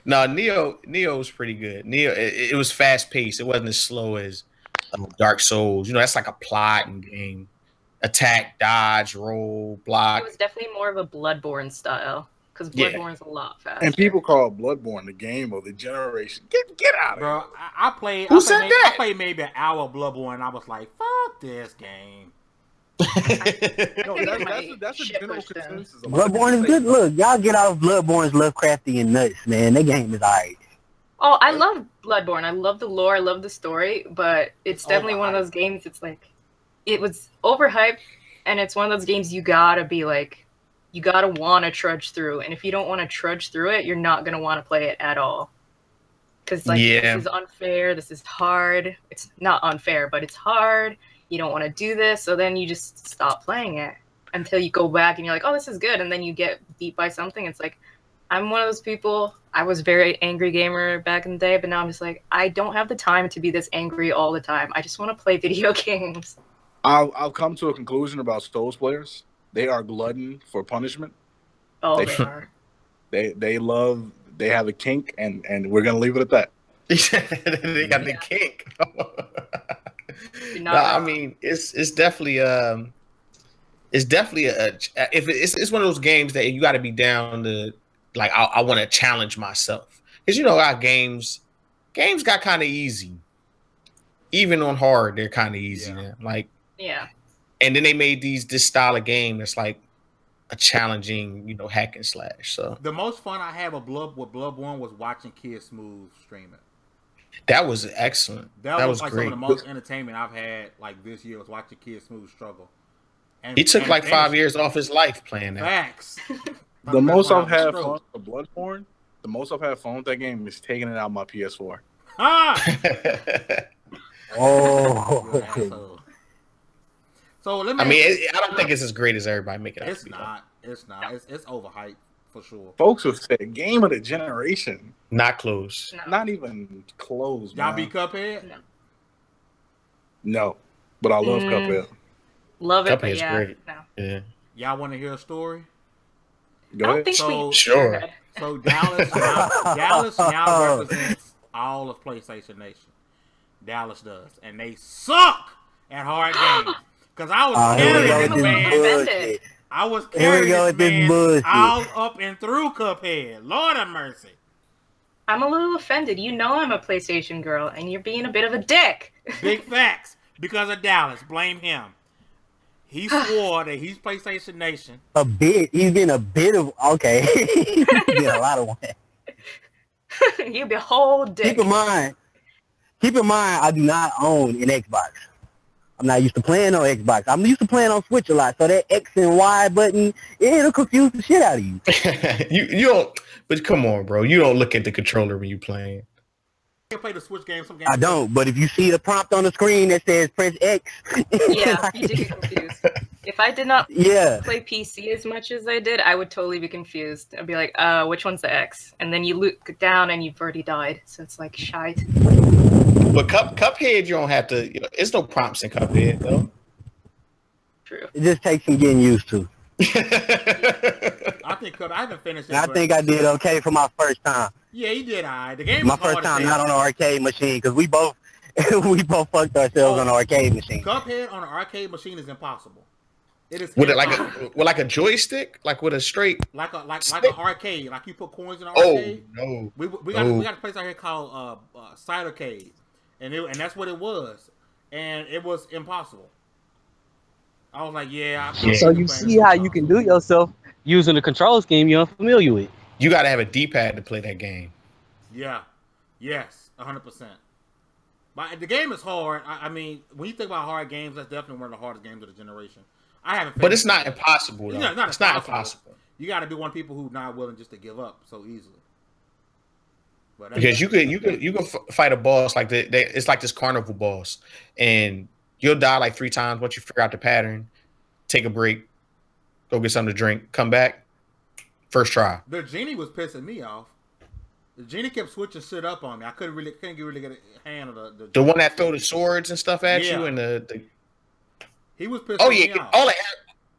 No, Neo was pretty good. Neo, it was fast paced. It wasn't as slow as Dark Souls. You know, that's like a plotting game. Attack, dodge, roll, block. It was definitely more of a Bloodborne style because Yeah. Bloodborne's a lot faster. And people call Bloodborne the game of the generation. Get out of Bro, here. I played. Who said that? I played maybe an hour of Bloodborne, and I was like, "Fuck this game." No, My that's a shit general pushed down. consensus. Bloodborne is good. Look, y'all get off Bloodborne's Lovecraftian nuts, man. That game is alright. Oh, I love Bloodborne. I love the lore. I love the story. But it's definitely one of those games. It's like it was overhyped, and it's one of those games you gotta be like, you gotta want to trudge through. And if you don't want to trudge through it, you're not gonna want to play it at all. Because like Yeah. this is unfair. This is hard. It's not unfair, but it's hard. You don't want to do this, so then you just stop playing it until you go back and you're like, oh, this is good, and then you get beat by something. It's like, I'm one of those people. I was a very angry gamer back in the day, but now I'm just like, I don't have the time to be this angry all the time. I just want to play video games. I've come to a conclusion about Souls players. They are glutton for punishment. Oh, They- they are. They have a kink, and we're gonna leave it at that. They got the Yeah. kink. You're No, not I wrong. mean it's definitely a if it's one of those games that you got to be down to like I want to challenge myself because you know our games got kind of easy, even on hard they're kind of easy Yeah. now. Like Yeah. and then they made this style of game that's like a challenging hack and slash. So The most fun I had with Bloodborne was watching Kid Smooth stream it. That was excellent. That was like great. some of the most entertainment I've had like this year was watching Kid Smooth struggle. And, He took like 5 years off his life playing that. Facts. The most I've had fun with Bloodborne, the most I've had fun with that game is taking it out of my PS4. Ah! Oh. So let me. I mean, I don't think it's as great as everybody make it out to be. It's not. It's overhyped for sure. Folks would say game of the generation. Not close. No. Not even close. Y'all man. beat Cuphead? No, but I love Cuphead. Love it, Cuphead's but yeah, great. no. Yeah. Y'all want to hear a story? Go I don't ahead. think So- we Sure. So Dallas now represents all of PlayStation Nation. Dallas does, and they suck at hard games. Cause I was Here we go carrying with this this man. bullshit. I was Here we carrying go this with this man bullshit. all up and through Cuphead. Lord have mercy. I'm a little offended. You know I'm a PlayStation girl, and you're being a bit of a dick. Big facts. Because of Dallas. Blame him. He swore that he's PlayStation Nation. A bit. He's been a bit of okay. He's been a lot of one. You'd be a whole dick. Keep in mind, I do not own an Xbox. I'm not used to playing on Xbox. I'm used to playing on Switch a lot. So that X and Y button, it'll confuse the shit out of you. you don't. But come on, bro. You don't look at the controller when you playing. You can play the Switch game. Some games. I don't. But if you see the prompt on the screen that says press X, Yeah, you did get confused. If I did not play PC as much as I did, I would totally be confused. I'd be like, which one's the X? And then you look down and you've already died. So it's like, shite. But Cuphead, you don't have to. You know, there's no prompts in Cuphead, though. True. It just takes some getting used to. I think I haven't finished it. And I think I did okay for my first time. Yeah, you did. The game. My was first hard time as not hell. on an arcade machine because we both fucked ourselves on an arcade machine. Cuphead on an arcade machine is impossible. It is With it impossible. like a joystick, like with a straight. like an arcade, like you put coins in an arcade. No. We got a place out here called Cidercade, and that's what it was, and it was impossible. I was like, So you see how you can do yourself using a control scheme you're unfamiliar with. You got to have a D-pad to play that game. Yeah, yes, 100%. But the game is hard. I mean, when you think about hard games, that's definitely one of the hardest games of the generation. I haven't. But it's not impossible, though. Yeah, it's not impossible. You got to be one of the people who's not willing just to give up so easily. But Because you could fight a boss like it's like this carnival boss, and you'll die like 3 times once you figure out the pattern. Take a break, go get something to drink, come back, first try. The genie was pissing me off. The genie kept switching shit up on me. I couldn't really get a hand of the one that throw the swords and stuff at you, and he was pissing me off.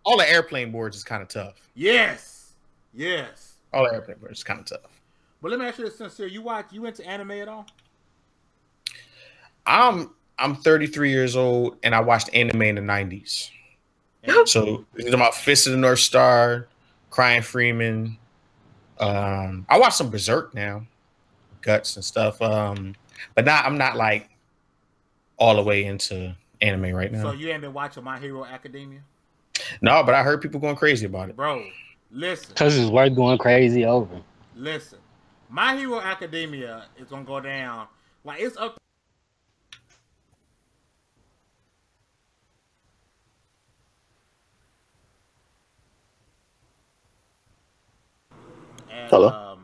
All the airplane boards is kind of tough. Yes. All the airplane boards is kind of tough. But let me ask you this, sincere. You into anime at all? I'm 33 years old, and I watched anime in the 90s. So it's about Fist of the North Star, Crying Freeman. I watch some Berserk now, Guts and stuff. But I'm not like all the way into anime right now. So you ain't been watching My Hero Academia? No, but I heard people going crazy about it. Bro, listen. Because it's worth going crazy over. Listen. My Hero Academia is gonna go down. Like it's up. And, Hello?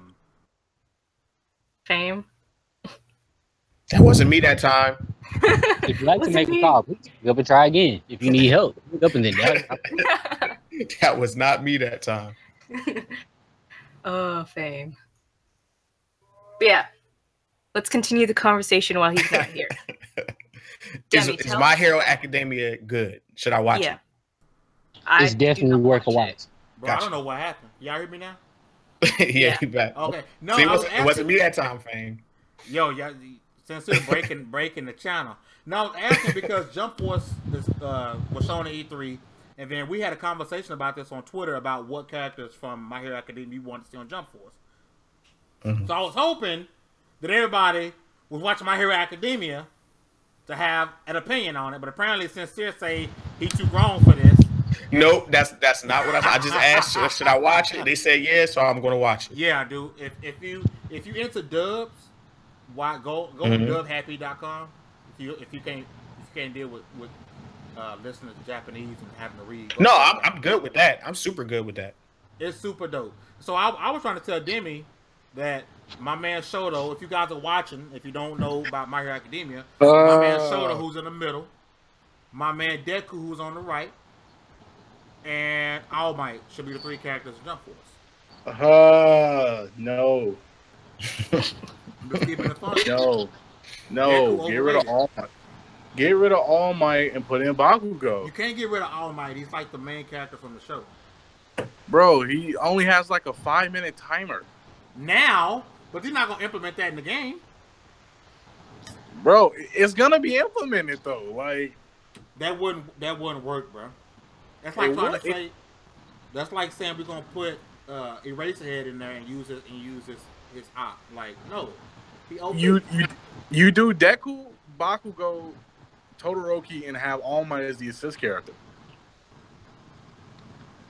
Fame. That wasn't me that time. If you like to make a call, please pick up and try again. If you need help, pick up and then down. That was not me that time. Oh, Fame. But yeah, let's continue the conversation while he's not here. Is My Hero Academia good? Should I watch it? It's definitely worth a watch. Bro, I don't know what happened. Y'all hear me now? Yeah, you back. Okay. No, See, it wasn't me that time, Fame. Yo, y'all, since they're breaking the channel. No, I was asking because Jump Force was shown at E3, and then we had a conversation about this on Twitter about what characters from My Hero Academia you wanted to see on Jump Force. Mm-hmm. So I was hoping that everybody was watching My Hero Academia to have an opinion on it, but apparently Sincere say he's too grown for this. Nope, that's not what I just asked. Should I watch it? They said yes, so I'm going to watch it. Yeah, dude. If you into dubs, Why go to dubhappy.com if you can't deal with listening to Japanese and having to read. No, I'm good with that. I'm super good with that. It's super dope. So I was trying to tell Demi that my man Shoto, if you guys are watching, if you don't know about My Hero Academia, my man Shoto, who's in the middle, my man Deku, who's on the right, and All Might should be the 3 characters in Jump Force. No. Just keeping it fun. No. Get rid of All Might. Get rid of All Might and put in Bakugo. You can't get rid of All Might. He's like the main character from the show. Bro, he only has like a 5-minute timer. Now, but they're not gonna implement that in the game. Bro, it's gonna be implemented though. Like that wouldn't work, bro. That's like trying to say. That's like saying we're gonna put Eraserhead in there and use his op. Like no, you do Deku, Bakugo, Todoroki, and have All Might as the assist character.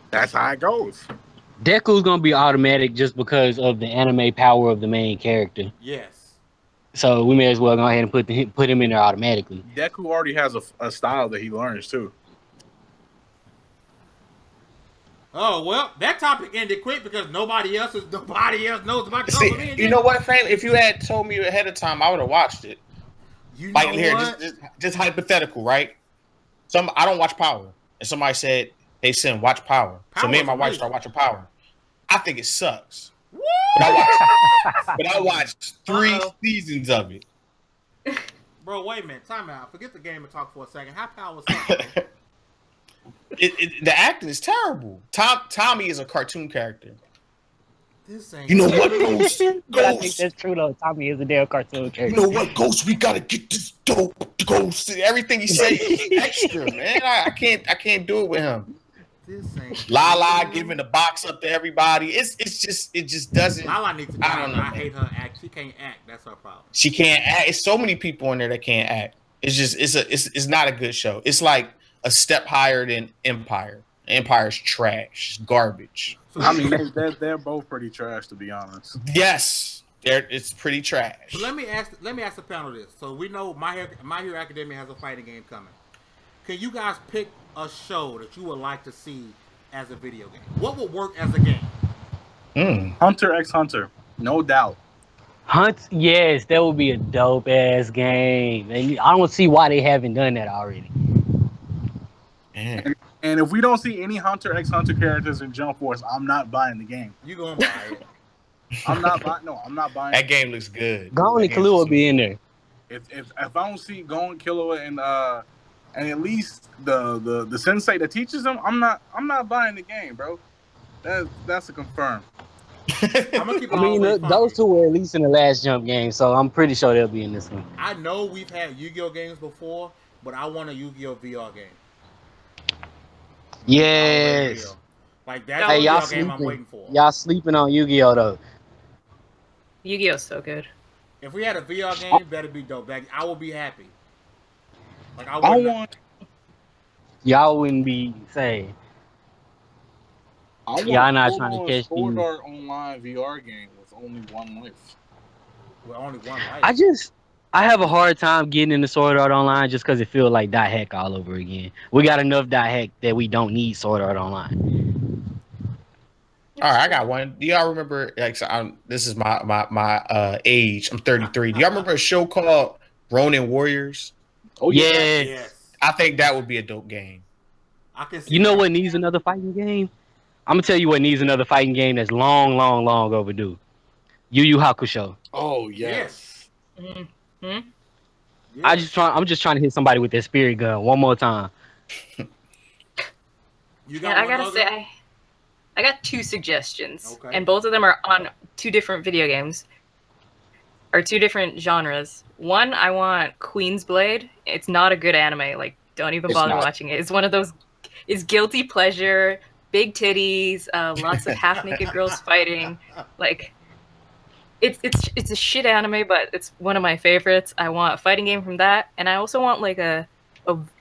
That's how it goes. Deku's gonna be automatic just because of the anime power of the main character. Yes. So we may as well go ahead and put him in there automatically. Deku already has a style that he learns too. Oh well, that topic ended quick because nobody else knows about the See, you know what, Frank? If you had told me ahead of time, I would have watched it. You like know here, what? just hypothetical, right? I don't watch Power, and somebody said they said watch Power. So me and my wife start watching Power. I think it sucks. But I watched 3 seasons of it. Bro, wait a minute. Time out. Forget the game and talk for a second. How Power sucks? The acting is terrible. Tommy is a cartoon character. This ain't you know what, Ghost? I think that's true though. Tommy is a damn cartoon character. You know what, Ghost? We gotta get this dope Ghost. Everything he says is extra, man. I can't do it with him. This ain't Lala giving the box up to everybody. It just doesn't. Lala needs to. I don't know. I hate her act. She can't act. That's her problem. She can't act. It's so many people in there that can't act. It's not a good show. It's like a step higher than Empire. Empire's trash. It's garbage. So, I mean, they're both pretty trash, to be honest. Yes, it's pretty trash. So let me ask the panel this. So we know My Hero Academia has a fighting game coming. Can you guys pick a show that you would like to see as a video game? What would work as a game? Hunter x Hunter, no doubt. Yes, that would be a dope ass game. And I don't see why they haven't done that already. And if we don't see any Hunter x Hunter characters in Jump Force, I'm not buying the game. You gonna buy it? I'm not buying. No, I'm not buying. That game looks good. Gon and Killua will be in there. If I don't see Gon, Killua, and at least the sensei that teaches them, I'm not buying the game, bro. That's a confirm. I'm gonna keep it those two were at least in the last Jump game, so I'm pretty sure they'll be in this one. I know we've had Yu-Gi-Oh games before, but I want a Yu-Gi-Oh VR game. Yes. Like that's the y'all game I'm waiting for. Y'all sleeping on Yu-Gi-Oh though. Yu-Gi-Oh's so good. If we had a VR game, that'd be dope. I would be happy. Like y'all wouldn't be saying. Y'all not trying to catch Sword Art Online VR game with only one life. With only one life. I have a hard time getting into Sword Art Online just because it feels like Dot Hack all over again. We got enough Dot Hack that we don't need Sword Art Online. All right, I got one. Do y'all remember? Like, this is my age. I'm 33. Do y'all remember a show called Ronin Warriors? Oh yeah. Yes. I think that would be a dope game. I can see you know what needs another fighting game? I'm gonna tell you what needs another fighting game that's long overdue. Yu Yu Hakusho. Oh yes. Mm-hmm. Yeah. I'm just trying to hit somebody with that spirit gun one more time. I gotta say, I got 2 suggestions, and both of them are on 2 different video games, or 2 different genres. One, I want Queen's Blade. It's not a good anime. Like, don't even bother watching it. It's one of those. It's guilty pleasure, big titties, lots of half-naked girls fighting, like. It's a shit anime, but it's one of my favorites. I want a fighting game from that, and I also want like a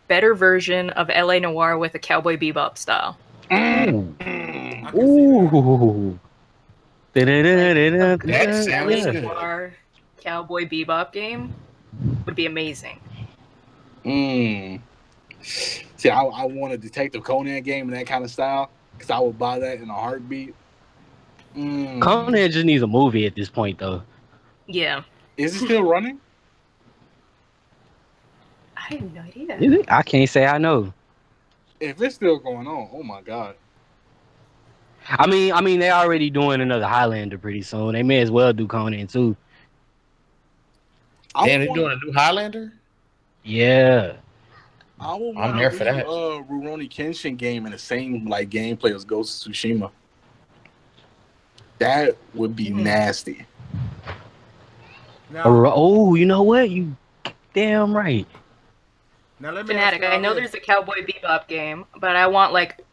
better version of LA Noire with a Cowboy Bebop style. Ooh. That sounds good. Cowboy Bebop game would be amazing. See, I want a Detective Conan game in that kind of style because I would buy that in a heartbeat. Conan just needs a movie at this point, though. Yeah. Is it still running? I have no idea. Is it? I can't say I know. If it's still going on, oh my god. I mean, they're already doing another Highlander pretty soon. They may as well do Conan too. Damn, they're doing a new Highlander? Yeah. I'm there for that. Rurouni Kenshin game in the same like gameplay as Ghost of Tsushima. That would be nasty. Now, Oh, you know what? You damn right. now let me ask Fanatic, y'all I know this. there's a Cowboy Bebop game, but I want like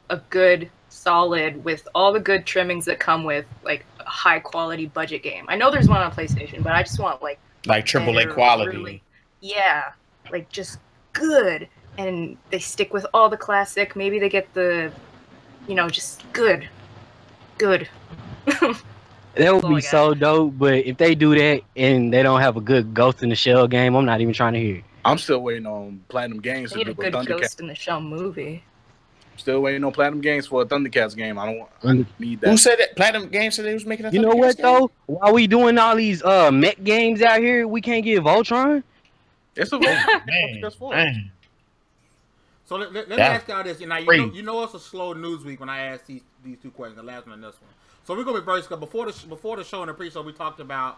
a good, solid, with all the good trimmings that come with like a high quality budget game. I know there's one on PlayStation, but I just want like AAA better, quality. really- yeah, like just good, and they stick with all the classic. Maybe they get the, just good. That would all I be got. so dope, but if they do that and they don't have a good Ghost in the Shell game, I'm not even trying to hear it. I'm still waiting on Platinum Games They to need do a a good Thundercats. Ghost in the Shell movie. Still waiting on Platinum Games for a Thundercats game. I need that. Who said that? Platinum Games said they was making a You know Thundercats what game? though? While we doing all these mech games out here, we can't get Voltron. It's a Man. So let me Yeah. ask y'all this. Free. You know it's a slow news week when I ask these two questions. The last one and this one. So we're gonna be very quick. Before the show and the pre-show, we talked about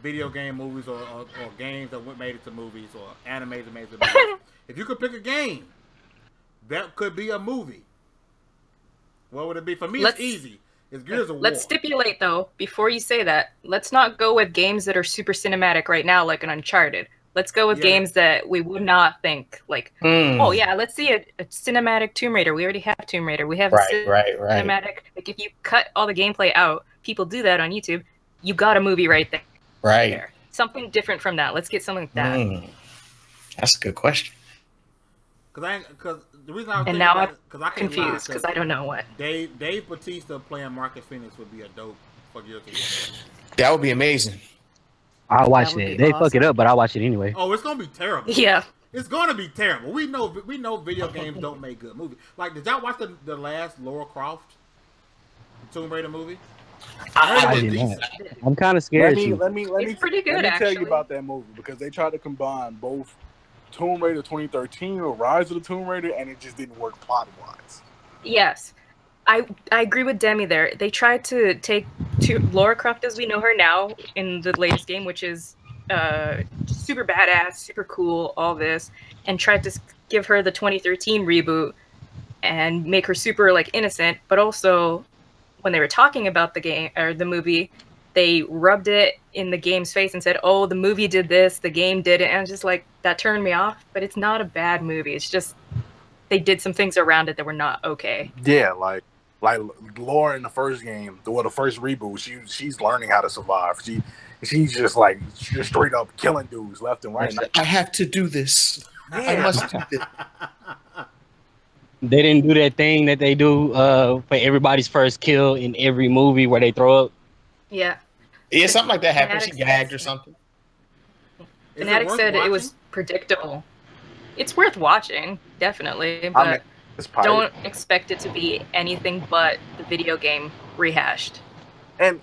video game movies or games that made it to movies or animes that made it to movies. If you could pick a game that could be a movie, what would it be? For me, it's easy. It's Gears of War. Let's stipulate though, before you say that, let's not go with games that are super cinematic right now, like an Uncharted. Let's go with games that we would not think like, oh yeah, let's see a cinematic Tomb Raider. We already have Tomb Raider. We have Right. cinematic. Like if you cut all the gameplay out, people do that on YouTube. You got a movie right there. Right. Something different from that. Let's get something like that. That's a good question. Because the reason I was And thinking now about I'm it, because I can't confused because I don't know what. Dave Bautista playing Marcus Phoenix would be a dope for Gears of War. That would be amazing. I'll watch That would that. be They fuck it awesome. up, but I'll watch it anyway. Oh, it's gonna be terrible. Yeah. It's gonna be terrible. We know video games don't make good movies. Like, did y'all watch the last Lara Croft Tomb Raider movie? I did not. I'm kind of scared. Let me It's pretty good, let me tell you actually. about that movie because they tried to combine both Tomb Raider 2013 or Rise of the Tomb Raider, and it just didn't work plot wise. Yes. I agree with Demi there. They tried to take Lara Croft as we know her now in the latest game, which is super badass, super cool, all this, and tried to give her the 2013 reboot and make her super like innocent, but also when they were talking about the game or the movie, they rubbed it in the game's face and said, "Oh, the movie did this, the game did it," and I was just like, that turned me off. But it's not a bad movie. It's just they did some things around it that were not okay. Yeah, like Laura in the first game, the first reboot, she's learning how to survive. She's just like straight up killing dudes left and right. I have to do this. I must do this. They didn't do that thing that they do for everybody's first kill in every movie where they throw up. Yeah. Yeah, something like that happened. She Fanatic gagged says- or something. Fanatic said it was predictable. It's worth watching, definitely, but I mean, it's pirate. don't expect it to be anything but the video game rehashed. And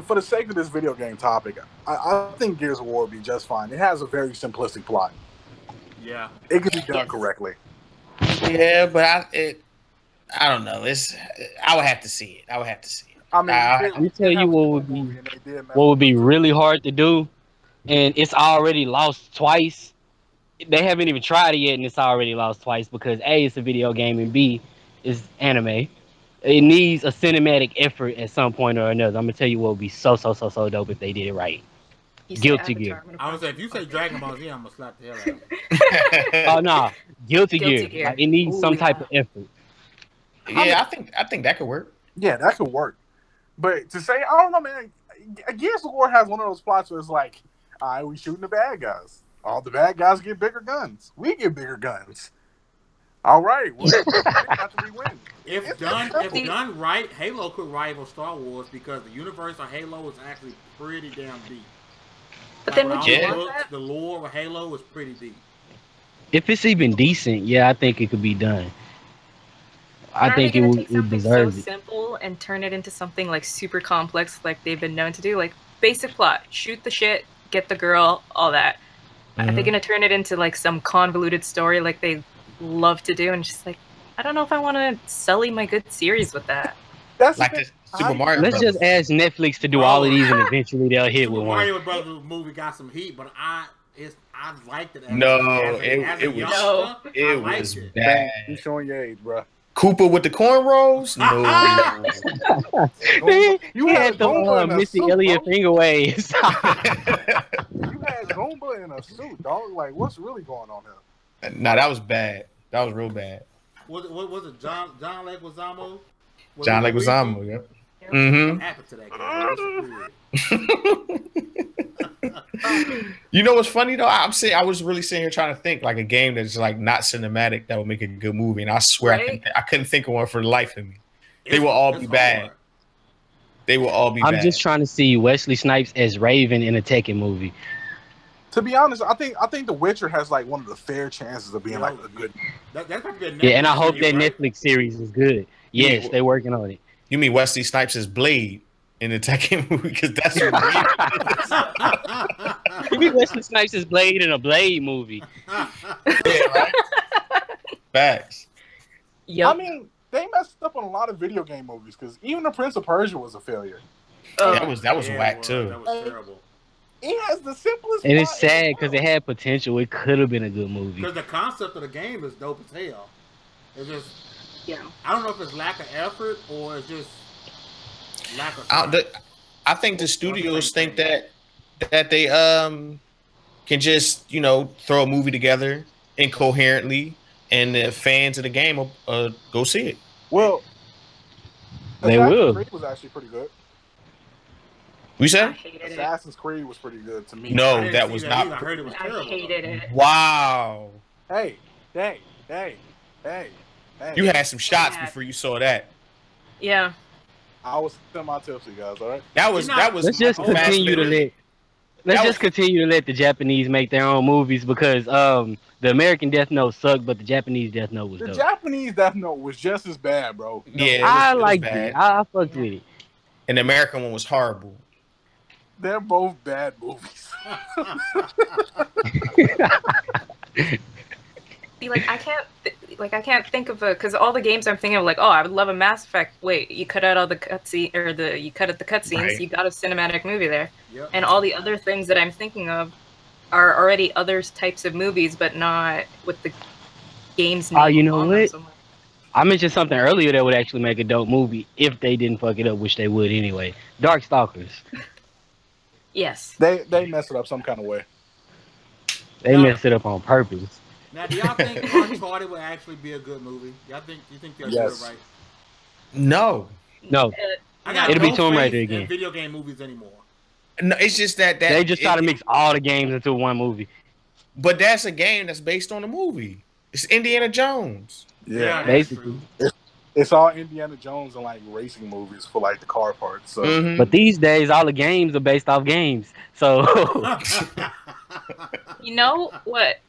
for the sake of this video game topic, I think Gears of War would be just fine. It has a very simplistic plot. Yeah. It can be done correctly. Yeah, but I don't know. I would have to see it. I mean, Let me tell you what would be really really hard to do, and it's already lost twice. They haven't even tried it yet, and it's already lost twice because A, it's a video game, and B, it's anime. It needs a cinematic effort at some point or another. I'm gonna tell you what would be so dope if they did it right. You said Guilty Avatar, Gear. I'm gonna I would say if you say fuck Dragon Ball Z, I'm gonna slap the hell out of you. Oh no, Guilty Guilty Gear. Gear. Like, it needs Ooh, some type yeah. of effort. Yeah, I think that could work. Yeah, that could work. But to say, I don't know, man. Gears of War has one of those plots where it's like, all right, we shooting the bad guys. All the bad guys get bigger guns. We get bigger guns. All right, well, after we win. If done right, Halo could rival Star Wars because the universe of Halo is actually pretty damn deep. But then would all you the want books, that? the lore with Halo is pretty deep. If it's even decent, yeah, I think it could be done. I Are they think it gonna would take it something so deserves it. simple and turn it into something like super complex, like they've been known to do? Like basic plot: shoot the shit, get the girl, all that. Are they gonna turn it into like some convoluted story like they love to do? And just like, I don't know if I want to sully my good series with that. That's Like the this thing. Super Mario Let's Brothers. just ask Netflix to do Bro. all of these, and eventually they'll hit Super with one. Mario Brothers movie got some heat, but I liked it. No, as a it was- youngster, No. I It liked was it. bad. You showing your age, bro. Cooper with the cornrows? No. Man, You he had had the Goomba in a Missy suit, Elliott bro. finger waves. You had Goomba in a suit, dog. Like, what's really going on here? Nah, that was bad. That was real bad. What was it? John Leguizamo? Was John it the Leguizamo, reboot? yeah. What Mm-hmm. happened to that guy? You know what's funny though? I was really sitting here trying to think like a game that's like not cinematic that would make a good movie, and I swear Right? I couldn't think of one for the life of me. They will all be bad. hard. They will all be I'm bad. just trying to see Wesley Snipes as Raven in a Tekken movie. To be honest, I think The Witcher has like one of the fair chances of being like a good. That's gonna be a Yeah, and I Netflix hope that series, right? Netflix series is good. Yes, Yeah. they're working on it. You mean Wesley Snipes' Blade in the Tekken movie? Because that's what Give me Wesley Snipes as Blade in a Blade movie. yeah, right? Facts. Yep. I mean, they messed up on a lot of video game movies because even The Prince of Persia was a failure. That was Yeah, whack it too. That was terrible. It has the simplest. And it's plot in the sad because world. it had potential. It could have been a good movie. Because the concept of the game is dope as hell. It's just, Yeah. I don't know if it's lack of effort or it's just lack of. I think the studios think that they can just throw a movie together incoherently, and the fans of the game will go see it. Well, They Assassin's will. Creed was actually pretty good. We I said hated it. Assassin's Creed was pretty good to me. I no, didn't that see was either. I not. heard it was I terrible. hated it. Wow, Hey. you had some shots before you saw that. Yeah. I was semi-tipsy, guys. All right. That was Let's just continue to let. Let's just continue to let the Japanese make their own movies because the American Death Note sucked, but the Japanese Death Note was The dope. Japanese Death Note was just as bad, bro. Yeah, I it was liked bad. it. I fucked with it. And the American one was horrible. They're both bad movies. See, like I can't think of because all the games I'm thinking of, like, oh, I would love a Mass Effect. Wait, you cut out all the cutscene or you cut out the cutscenes. Right. You got a cinematic movie there, Yep. and all the other things that I'm thinking of are already other types of movies, but not with the games. Oh, you name know on them what? so much. I mentioned something earlier that would actually make a dope movie if they didn't fuck it up, which they would anyway. Darkstalkers. Yes. They messed it up some kind of way. They messed it up on purpose. Now, do y'all think Uncharted would actually be a good movie? You think they'll Yes. do it right? No, No, I got It'll be no Tomb faith Raider in again. video game movies anymore. no, it's just that they just try to mix all the games into one movie. But that's a game that's based on a movie. It's Indiana Jones. Yeah. that's Basically. true. It's all Indiana Jones and like racing movies for like the car parts. So Mhm. But these days, all the games are based off games. So You know what?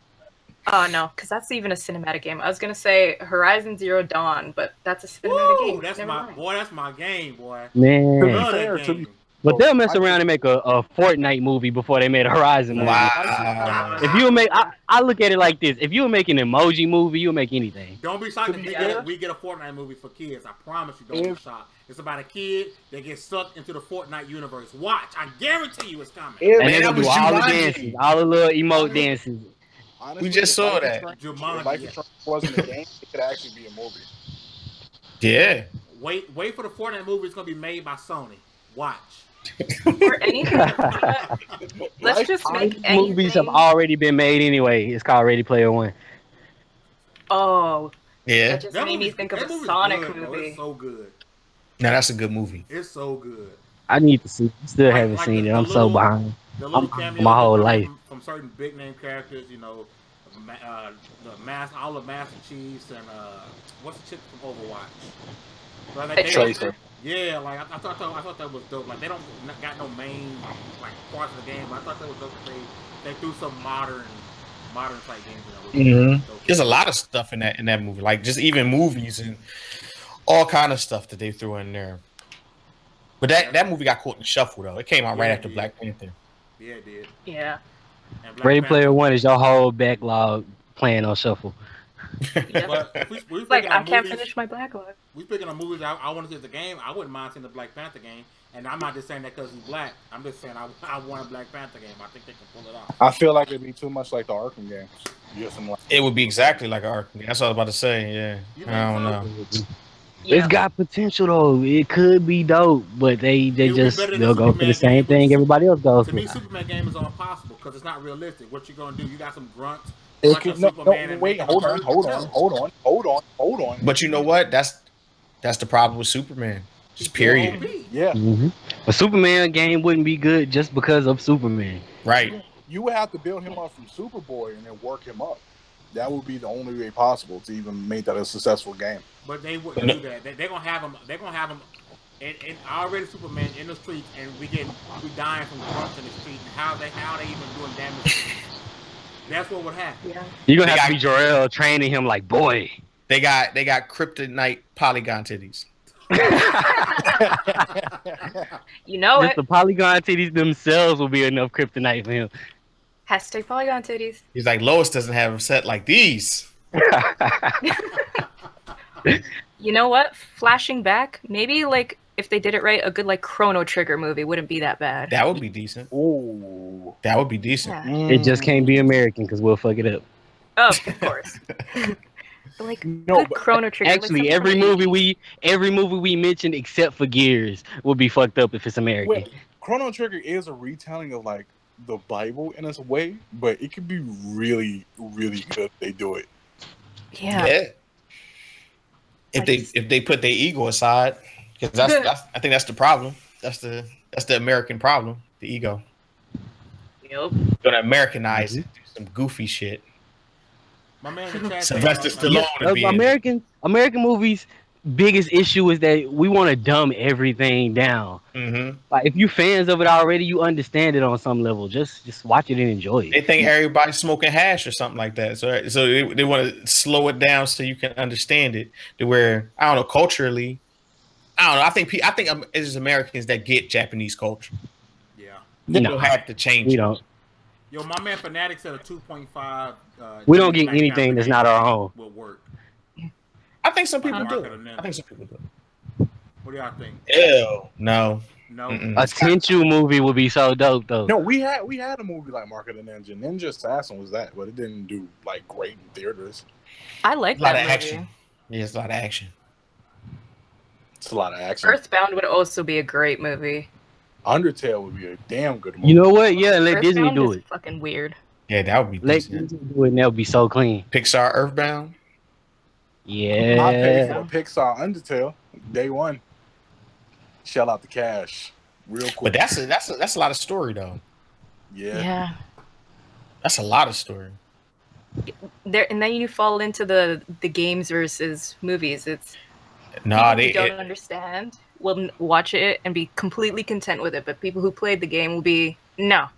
Oh no, because that's even a cinematic game. I was gonna say Horizon Zero Dawn, but that's a cinematic Woo, game. that's Never my mind. boy. That's my game, boy. man, Love fair that to game. but they'll mess around and make a Fortnite movie before they made a Horizon movie. Wow. If you make, I look at it like this: if you make an emoji movie, you'll make anything. Don't be shocked To if be we fair- get a Fortnite movie for kids. I promise you, don't be If- shocked. It's about a kid that gets sucked into the Fortnite universe. Watch, I guarantee you it's coming. If- And Man, they're that gonna do was all the Jumanji. dances, all the little emote dances. honestly, We just if saw Life is that. Strange- Jumanji, if Life is yeah. Strange wasn't a game, it could actually be a movie. Yeah. Wait for the Fortnite movie. It's gonna be made by Sony. Watch. Or anything. Let's Life- just All make these anything. movies have already been made anyway. It's called Ready Player One. Oh, Yeah. that just made me movie's- think of that a movie's Sonic good, bro. movie. It's so good. Now that's a good movie. It's so good. I need to see. Still Like- haven't like seen the- it. I'm the so little- behind. The little I'm- cameos my whole they put life. from certain big name characters, all the Master Chiefs and what's the chick from Overwatch? So I think Tracer. Yeah, like I thought that was dope. Like they don't got no main like parts of the game, but I thought that was dope. They threw some modern type games in there. There's a lot of stuff in that movie, like just even movies and all kind of stuff that they threw in there. But that movie got caught in the shuffle though. It came out right after Black Panther. Yeah, it did. Yeah. Ready Player One is your whole backlog playing on shuffle. Yep. But like I can't finish my backlog. We speaking of movies I want to see the game. I wouldn't mind seeing the Black Panther game, and I'm not just saying that because he's black. I'm just saying I want a Black Panther game. I think they can pull it off. I feel like it'd be too much like the Arkham games. It would be exactly like an Arkham game. That's what I was about to say. Yeah, I don't know. Yeah. It's got potential though. It could be dope, but they'll go for the same thing everybody else goes for. To me, Superman game is impossible because it's not realistic. What you gonna do? You got some grunts. Wait, hold on. But you know what? That's the problem with Superman. Just period. Yeah. A Superman game wouldn't be good just because of Superman. Right. You would have to build him up from Superboy and then work him up. That would be the only way possible to even make that a successful game. But they wouldn't do that. They're gonna have him. They're gonna have him. And already Superman in the streets, and we dying from grunts in the street. And how they even doing damage? That's what would happen. Yeah. You're gonna have to be Jor-El training him like, boy. They got kryptonite polygon titties. You know just the polygon titties themselves will be enough kryptonite for him. Hashtag polygon titties. He's like, Lois doesn't have a set like these. You know what? Flashing back, maybe like if they did it right, a good like Chrono Trigger movie wouldn't be that bad. That would be decent. Ooh, that would be decent. Yeah. It just can't be American because we'll fuck it up. Oh, of course. But like good Chrono Trigger. Actually, like every movie we mentioned except for Gears will be fucked up if it's American. Wait, Chrono Trigger is a retelling of like the Bible in its way, but it could be really, really good if they do it. Yeah. If they put their ego aside, because I think that's the problem. That's the American problem. The ego. Yep. Gonna Americanize it, do some goofy shit. My man, Sylvester Stallone. American movies' biggest issue is that we want to dumb everything down. Mm-hmm. Like if you fans of it already, you understand it on some level. Just watch it and enjoy it. They think everybody's smoking hash or something like that. So they want to slow it down so you can understand it. To where I don't know culturally, I don't know. I think it's Americans that get Japanese culture. Yeah, they don't have to change. We don't. Yo, my man Fanatic said a 2.5. We don't get anything that's not our own. Will work. I think some people do. What do y'all think? Ew. No. Mm-mm. A Tenchu movie would be so dope though. No, we had a movie like Mark of the Ninja. Ninja Assassin was that, but it didn't do like great in theaters. I like that movie. Action. Yeah, it's a lot of action. It's a lot of action. Earthbound would also be a great movie. Undertale would be a damn good movie. You know what? Yeah, let Earthbound Disney do it. Fucking weird. Yeah, that would be let decent. Disney do it, and that would be so clean. Pixar Earthbound. Yeah. I paid for Pixar Undertale day one. Shell out the cash real quick. But that's a lot of story though. Yeah. That's a lot of story. There and then you fall into the games versus movies. It's they don't understand. Will watch it and be completely content with it, but people who played the game will be no.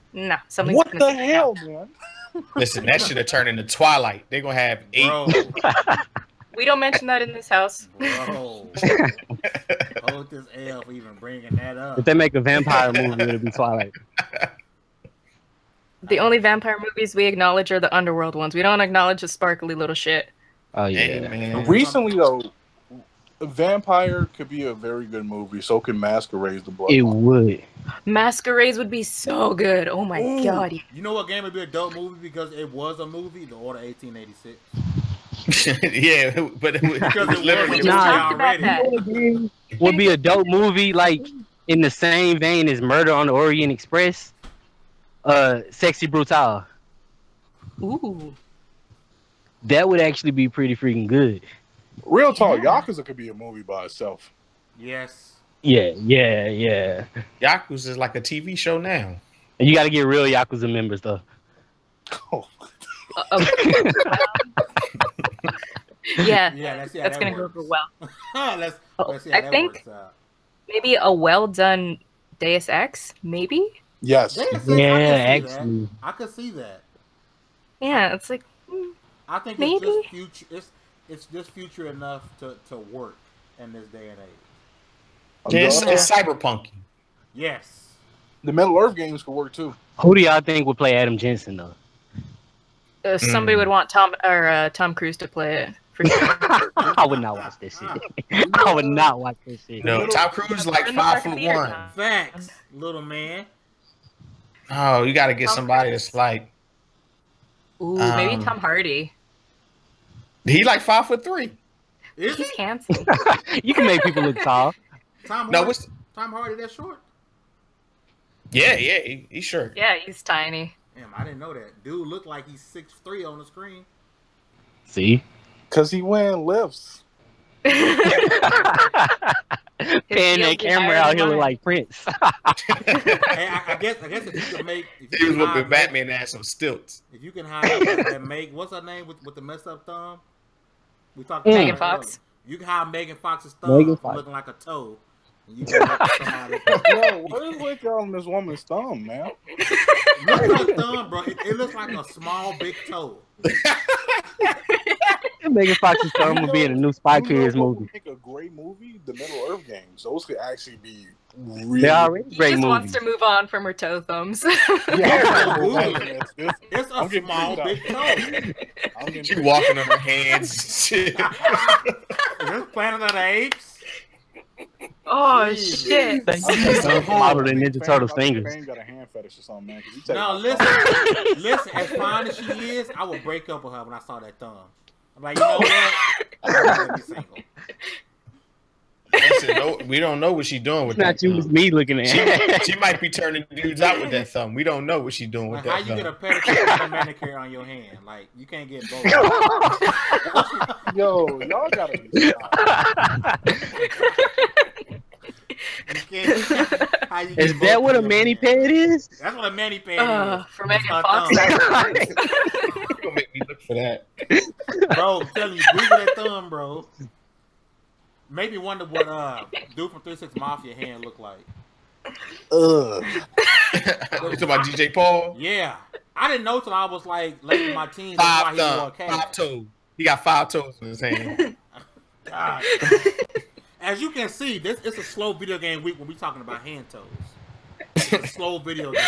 Something's what the hell, man? Listen, that should have turned into Twilight. They're gonna have 8. We don't mention that in this house. Bro. Hold this L for even bringing that up. If they make a vampire movie, it'll be Twilight. The only vampire movies we acknowledge are the underworld ones. We don't acknowledge the sparkly little shit. Oh yeah. Hey, man. Recently though, Vampire could be a very good movie. So can Masquerade the Blood. It would. Masquerades would be so good. Oh my god. You know what game would be a dope movie because it was a movie? The Order 1886. Yeah, but it was literally already. Would be a dope movie like in the same vein as Murder on the Orient Express. Sexy Brutal. Ooh. That would actually be pretty freaking good. Real talk, Yakuza could be a movie by itself. Yes. Yeah. Yakuza is like a TV show now. And you got to get real Yakuza members though. Oh. Yeah, that's gonna go over well. let's see how I that think works out. Maybe a well done Deus Ex, maybe. Yes. Yeah, actually, I could see that. Yeah, it's like I think maybe. it's just future. It's just future enough to work in this day and age. It's cyberpunk. Yes. The Middle Earth games could work too. Who do y'all think would play Adam Jensen though? Somebody would want Tom Cruise to play it. For sure. I would not watch this shit. I would not watch this shit. No, Tom Cruise is like 5'1". Facts, little man. Oh, you got to get somebody that's like. Ooh, maybe Tom Hardy. He like 5'3". He's handsome. You can make people look tall. Tom Hardy that short? Yeah, he's short. Yeah, he's tiny. Damn, I didn't know that. Dude looked like he's 6'3" on the screen. See? Because he wearing lifts. Pan that camera out here look like Prince. Hey, I guess if you can make... He was whooping Batman ass on stilts. If you can hire and make... What's her name with the messed up thumb? We talked about Megan Fox. You can hire Megan Fox's thumb looking like a toe. And you can make somebody... Yo, what is with y'all on this woman's thumb, man? Look at her thumb, bro. It looks like a small, big toe. Megan Fox's thumb will be in a new Spy Kids movie. Make a great movie. The Middle Earth games. Those could actually be really. They are great just movies. Wants to move on from her toe thumbs. It's a small, big toe. She walking on her hands. Is this Planet of the Apes? Oh shit! Model the Ninja Turtles fingers. Got a hand fetish or something, man. No, listen. As fine as she is, I would break up with her when I saw that thumb. I'm like, you know what? I'm gonna be single. Listen, no, we don't know what she's doing with that. Not you, it's me looking at it. She might be turning dudes out with that thumb. We don't know what she's doing with that How thumb. you get a pedicure and a manicure on your hand? Like, you can't get both. Yo, y'all gotta be Is that what a mani pad is? That's what a mani pad is. For Megan Fox. Don't make me look for that. Bro, I'm telling you, Google that thumb, bro. Maybe wonder what dude from 3 6 Mafia hand look like. You talking about DJ Paul? Yeah. I didn't know till I was like late in my teens. 5 toes. He got 5 toes in his hand. God. As you can see, it's a slow video game week when we talking about hand toes. It's a slow video game.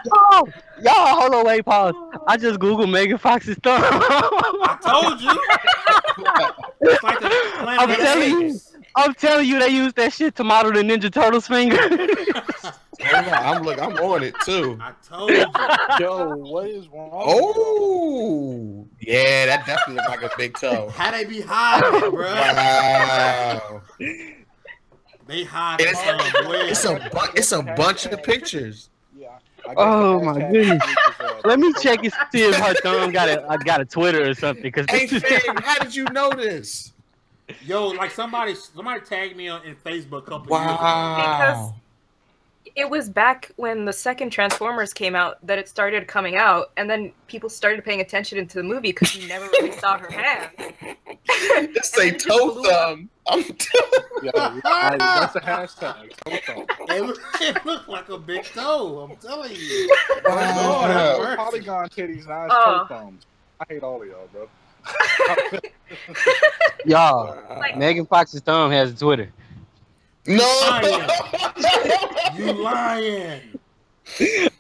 Y'all, hold on, wait, pause. I just Googled Megan Fox's thumb. I told you. It's like the Planet of the Apes. I'm telling you, they use that shit to model the Ninja Turtles finger. I'm on it too. I told you. Yo, what is wrong? Oh, yeah, that definitely looks like a big toe. How they be hiding, bro? Wow. They hide. It's a bunch of pictures. Yeah. Oh my goodness. Let me check and see if her thumb got a Twitter or something. Hey, Fig, how did you know this? Yo, like somebody tagged me in Facebook a couple Wow. years ago. Because it was back when the second Transformers came out that it started coming out, and then people started paying attention into the movie because you never really saw her hand. It's a toe thumb. I'm that's a hashtag. Toe thumb. It looked like a big toe. I'm telling you. Wow. Polygon titties, not toe thumbs. I hate all of y'all, bro. Y'all, Like- Megan Fox's thumb has a Twitter. No. You lying.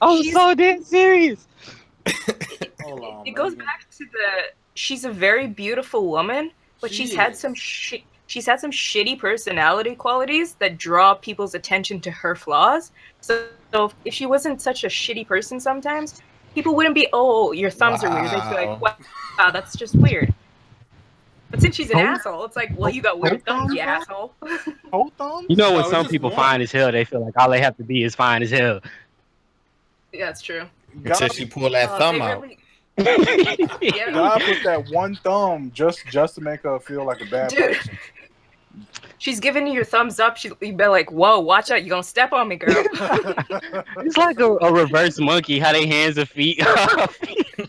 I'm so dead serious. Hold on. It goes back to she's a very beautiful woman, but she's had some shitty personality qualities that draw people's attention to her flaws. So if she wasn't such a shitty person sometimes, people wouldn't be, oh, your thumbs are weird. They'd be like, wow, that's just weird. But since she's an asshole, it's like, well, you got weird thumbs, you asshole. Toe thumbs? You know when No, some it's people just fine as hell, they feel like all they have to be is fine as hell. Yeah, that's true. Until she pulled that thumb out. Yeah. God put that one thumb just to make her feel like a bad Dude. person. She's giving you your thumbs up. You'd be like, whoa, watch out. You're going to step on me, girl. It's like a reverse monkey, how they hands and feet.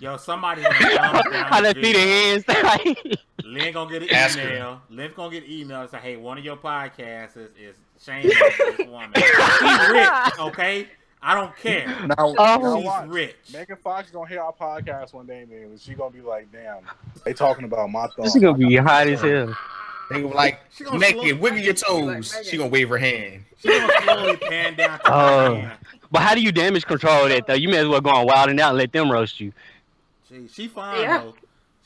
Yo, somebody want to thumbs down How this they feet and video. hands. Lynn gonna get an Ask email. Lynn's gonna get an email and say, "Hey, one of your podcasts is shaming this woman. She's rich, okay? I don't care. Now She's watch. rich." Megan Fox is gonna hear our podcast one day, man. And she gonna be like, "Damn, they talking about my thoughts." She gonna be hot as hell. They gonna like, She gonna naked, wiggle your Like toes. Megan. She gonna wave her hand. She gonna slowly pan down to her Oh. hand. But how do you damage control that though? You may as well go on wild and out and let them roast you. She fine though.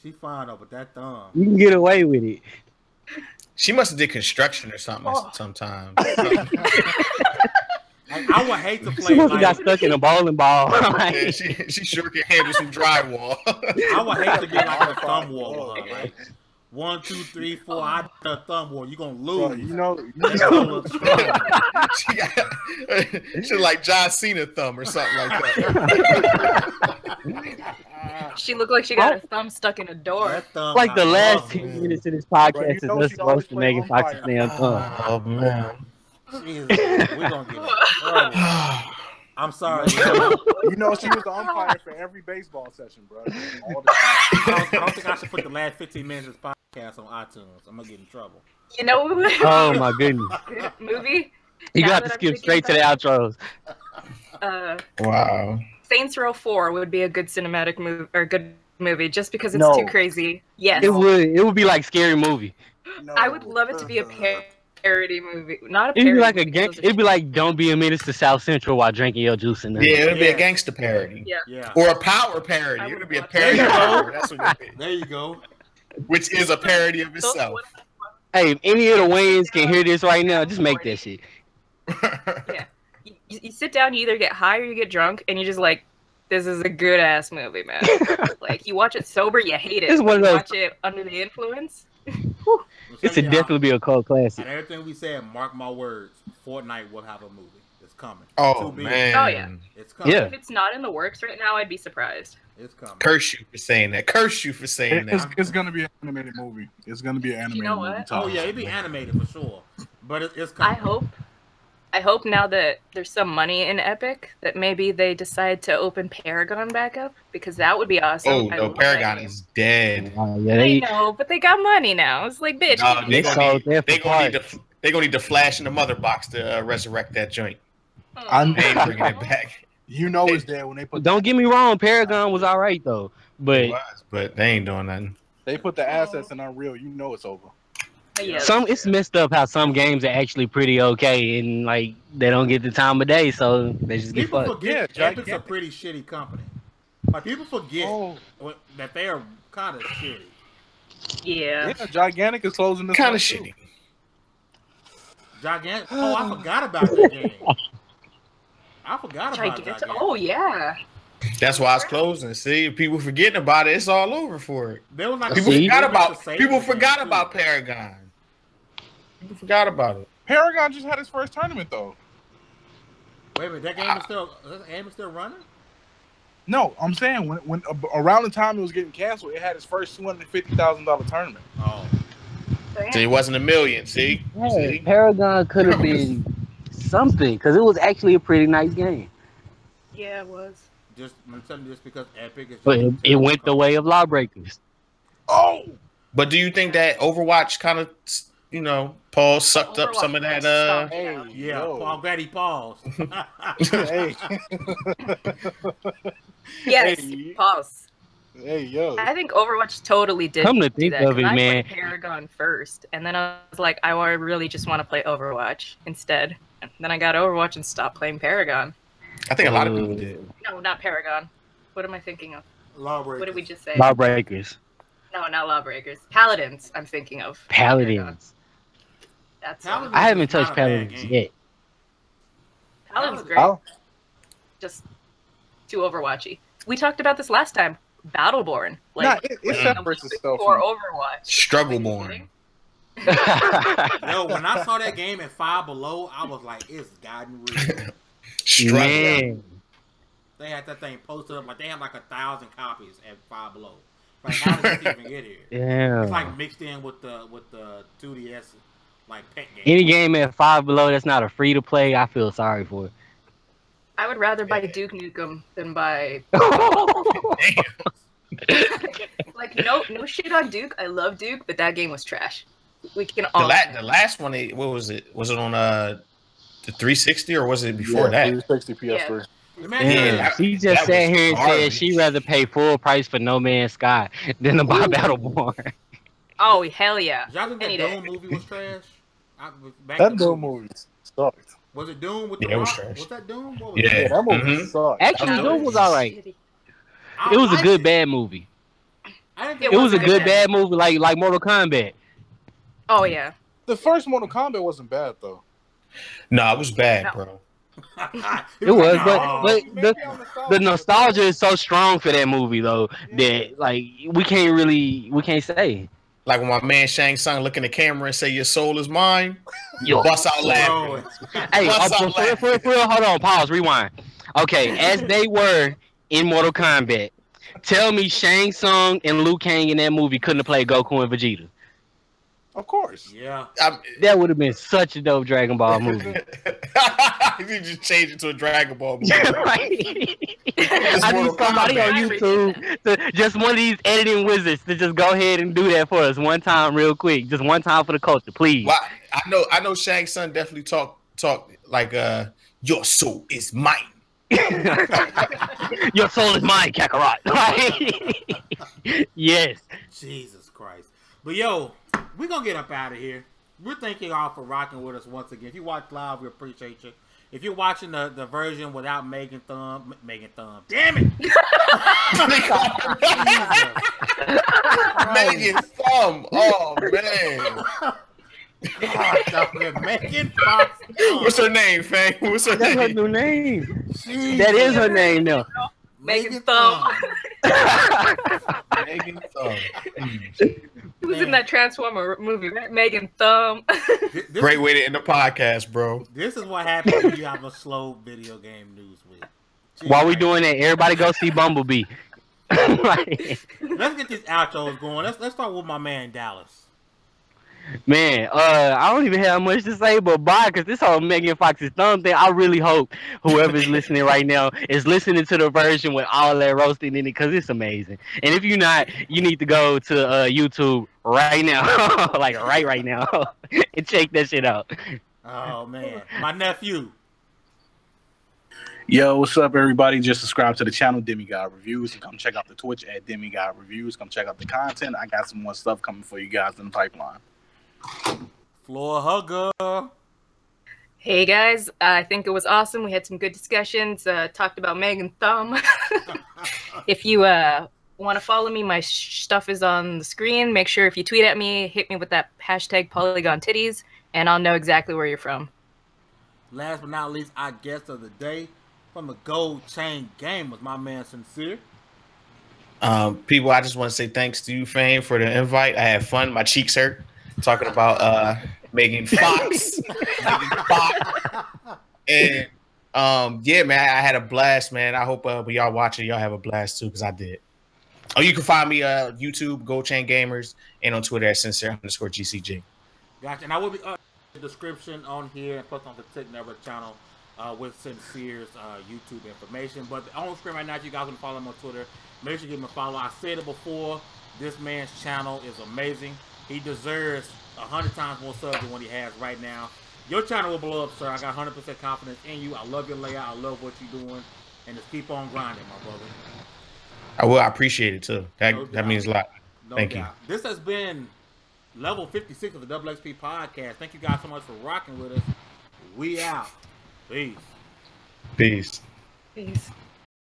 She fine though, but that thumb. You can get away with it. She must have did construction or something sometime. Like, I would hate to She play must have got like stuck in a bowling ball. Yeah, she sure can handle some drywall. I would hate to be like a thumb war with her. Like 1, 2, 3, 4. I did a thumb war. You gonna Bro, lose. you know, That's gonna look strong. she like John Cena thumb or something like that. She looked like she got her thumb stuck in a door. That thumb Like the got last muscle. 10 minutes of this Bro, podcast you is know us she always roasting play Megan Fox's umpire. damn thumb. Oh man. Jesus, we're gonna get in trouble. I'm sorry. you know, she was the umpire for every baseball session, bro. All the time. I don't think I should put the last 15 minutes of this podcast on iTunes. I'm gonna get in trouble. You know what would be Oh my goodness. a good movie? You Now got that to I'm skip thinking straight to the outros. Wow. Saints Row 4 would be a good cinematic movie or good movie just because it's No. too crazy. Yes. It would be like Scary Movie. No. I would love it to be a parody movie. Not a It'd parody. be like a movie, gang. those are It'd be like Don't Be a Menace to South Central while drinking your juice and Yeah, it'd be Yeah. a gangster parody. Yeah. Yeah. Or a power parody. I It would would be a watch parody that. of power. That's what it'd be. There you go. Which is a parody of Those itself. would- Hey, if any of the Wayans can hear this right now, just make that shit. Yeah. You sit down, you either get high or you get drunk, and you're just like, this is a good ass movie, man. Like, you watch it sober, you hate it. It's one of You those- watch it under the influence. It should definitely be a cult classic. And everything we said, mark my words, Fortnite will have a movie. It's coming. Oh, Too big. man. Oh, yeah. It's coming. Yeah. If it's not in the works right now, I'd be surprised. It's coming. Curse you for saying that. Curse you for saying that. It's gonna be an animated movie. It's gonna be an animated know movie. what? Oh yeah, it'd be animated for sure. But it's coming. I hope now that there's some money in Epic that maybe they decide to open Paragon back up because that would be awesome. Oh, I no, love Paragon that is dead. Yeah, I they, know, but they got money now. It's like, bitch. No, They sold that for they gonna need parts. to. They gonna need to flash in the mother box to resurrect that joint. I They ain't bringing it back. You know it's there when they put don't get me wrong, Paragon was all right though, but It was, but they ain't doing nothing. they put the assets in Unreal. You know it's over. Yeah. it's messed up how some games are actually pretty okay and like they don't get the time of day, so they just get People fucked. forget Yeah, Epic's a gigantic. pretty shitty company. Like people forget Oh, that they are kind of shitty. Yeah. yeah, Gigantic is closing this Kind of month, too. shitty. Gigantic. Oh, I forgot about that game. I forgot about Gigantic. Gigantic. Oh, yeah. That's why it's closing. See, if people forgetting about it, it's all over for it. There was like People See? forgot about Paragon. People forgot about it. Paragon just had his first tournament though. Wait a minute, that game is still running? No, I'm saying when around the time it was getting canceled, it had its first $250,000 tournament. Oh, See, it wasn't a million. See, Hey, Paragon could have been something because it was actually a pretty nice game, Yeah, it was. I'm telling you, just because Epic is. but it went the way of Lawbreakers. Oh, But do you think that Overwatch kind of, Paul sucked up some of that? hey, Yeah, yo. I'm glad he paused. hey, Yes. Hey. Pause. hey, yo. I think Overwatch totally did. Come to do think that, of 'cause it, I man. played Paragon first, and then I was like, I really just want to play Overwatch instead. And then I got Overwatch and stopped playing Paragon. I think a lot of people did. No, not Paragon. What am I thinking of? Lawbreakers. What did we just say? Lawbreakers, No, not Lawbreakers. Paladins. I'm thinking of. Paladins. That's Paladins. I haven't It's not touched a bad Paladins game. yet. Paladins great. Oh, Just too Overwatchy. We talked about this last time. Battleborn. nah, Like it separates itself. for from- Overwatch. Struggle Are you born. kidding? Yo, when I saw that game at Five Below, I was like, it's gotten real. Struggle. Man, They had that thing posted up, like they had like 1,000 copies at Five Below. Like, how did this even get here? It's yeah. like mixed in with the 2DS like pet game. Any game at Five Below that's not a free to play, I feel sorry for. I would rather buy Duke Nukem than buy. Damn. Like, no shit on Duke. I love Duke, but that game was trash. We can all. The last one, what was it? Was it on the 360 or was it before that? 360 PS3. Yeah, she just sat here and said she'd rather pay full price for No Man's Sky than to buy Battleborn. Oh, hell yeah. Y'all think that Doom movie was trash? That Doom movie sucked. Was it Doom with the it was Rock? trash. Was that Doom? What was Yeah, that movie sucked. Actually, Doom was alright. It was a good bad movie. It was a good bad movie, like Mortal Kombat. Oh yeah. The first Mortal Kombat wasn't bad though. No, it was bad, bro. It was, but the nostalgia is so strong for that movie though that like we can't say. Like when my man Shang Tsung look in the camera and say, "Your soul is mine," you bust out laughing. Hey, for real, hold on, pause, rewind. Okay, as they were in Mortal Kombat, tell me Shang Tsung and Liu Kang in that movie couldn't have played Goku and Vegeta. Of course. Yeah. That would have been such a dope Dragon Ball movie. You just change it to a Dragon Ball movie. I need somebody on YouTube, just one of these editing wizards, to just go ahead and do that for us one time, real quick. Just one time for the culture, please. Well, I know Shang Tsung definitely talk like your soul is mine. Your soul is mine, Kakarot. Yes. Jesus Christ. But yo, we're going to get up out of here. We're thanking y'all for rocking with us once again. If you watch live, we appreciate you. If you're watching the version without Megan Thumb, damn it! Megan Thumb. Oh man. God, Megan Fox. What's her name, Fang? What's her name? That's her new name. That is her name now. Megan Thumb. Megan Thumb. Who was in that Transformer movie? Megan Thumb. Great way to end the podcast, bro. This is what happens when you have a slow video game news week. While we doing that, everybody go see Bumblebee. Let's get these outros going. Let's start with my man Dallas. Man, I don't even have much to say but bye, because this whole Megan Fox's thumb thing, I really hope whoever's listening right now is listening to the version with all that roasting in it, because it's amazing. And if you're not, you need to go to YouTube right now, like right now, and check that shit out. Oh, man. My nephew. Yo, what's up, everybody? Just subscribe to the channel, Demigod Reviews, and come check out the Twitch at Demigod Reviews. Come check out the content. I got some more stuff coming for you guys in the pipeline. Floor hugger. Hey guys, I think it was awesome. We had some good discussions. Talked about Megan Thumb. If you want to follow me, my stuff is on the screen. Make sure if you tweet at me, hit me with that hashtag Polygon Titties, and I'll know exactly where you're from. Last but not least, our guest of the day from the Gold Chain Gamers, my man Sincere. People, I just want to say thanks to you, Fame, for the invite. I had fun. My cheeks hurt talking about Megan Fox. And yeah, man, I had a blast, man. I hope when y'all watch it, y'all have a blast too, because I did. Oh, you can find me YouTube, Gold Chain Gamers, and on Twitter at sincere_GCG. Gotcha. And I will be in the description on here and plus on the TiC Network channel with Sincere's YouTube information. But on screen right now, if you guys want to follow him on Twitter, make sure you give him a follow. I said it before, this man's channel is amazing. He deserves 100 times more subs than what he has right now. Your channel will blow up, sir. I got 100% confidence in you. I love your layout. I love what you're doing. And just keep on grinding, my brother. I appreciate it, too. That means a lot. Thank you. This has been level 56 of the Double XP podcast. Thank you guys so much for rocking with us. We out. Peace. Peace. Peace.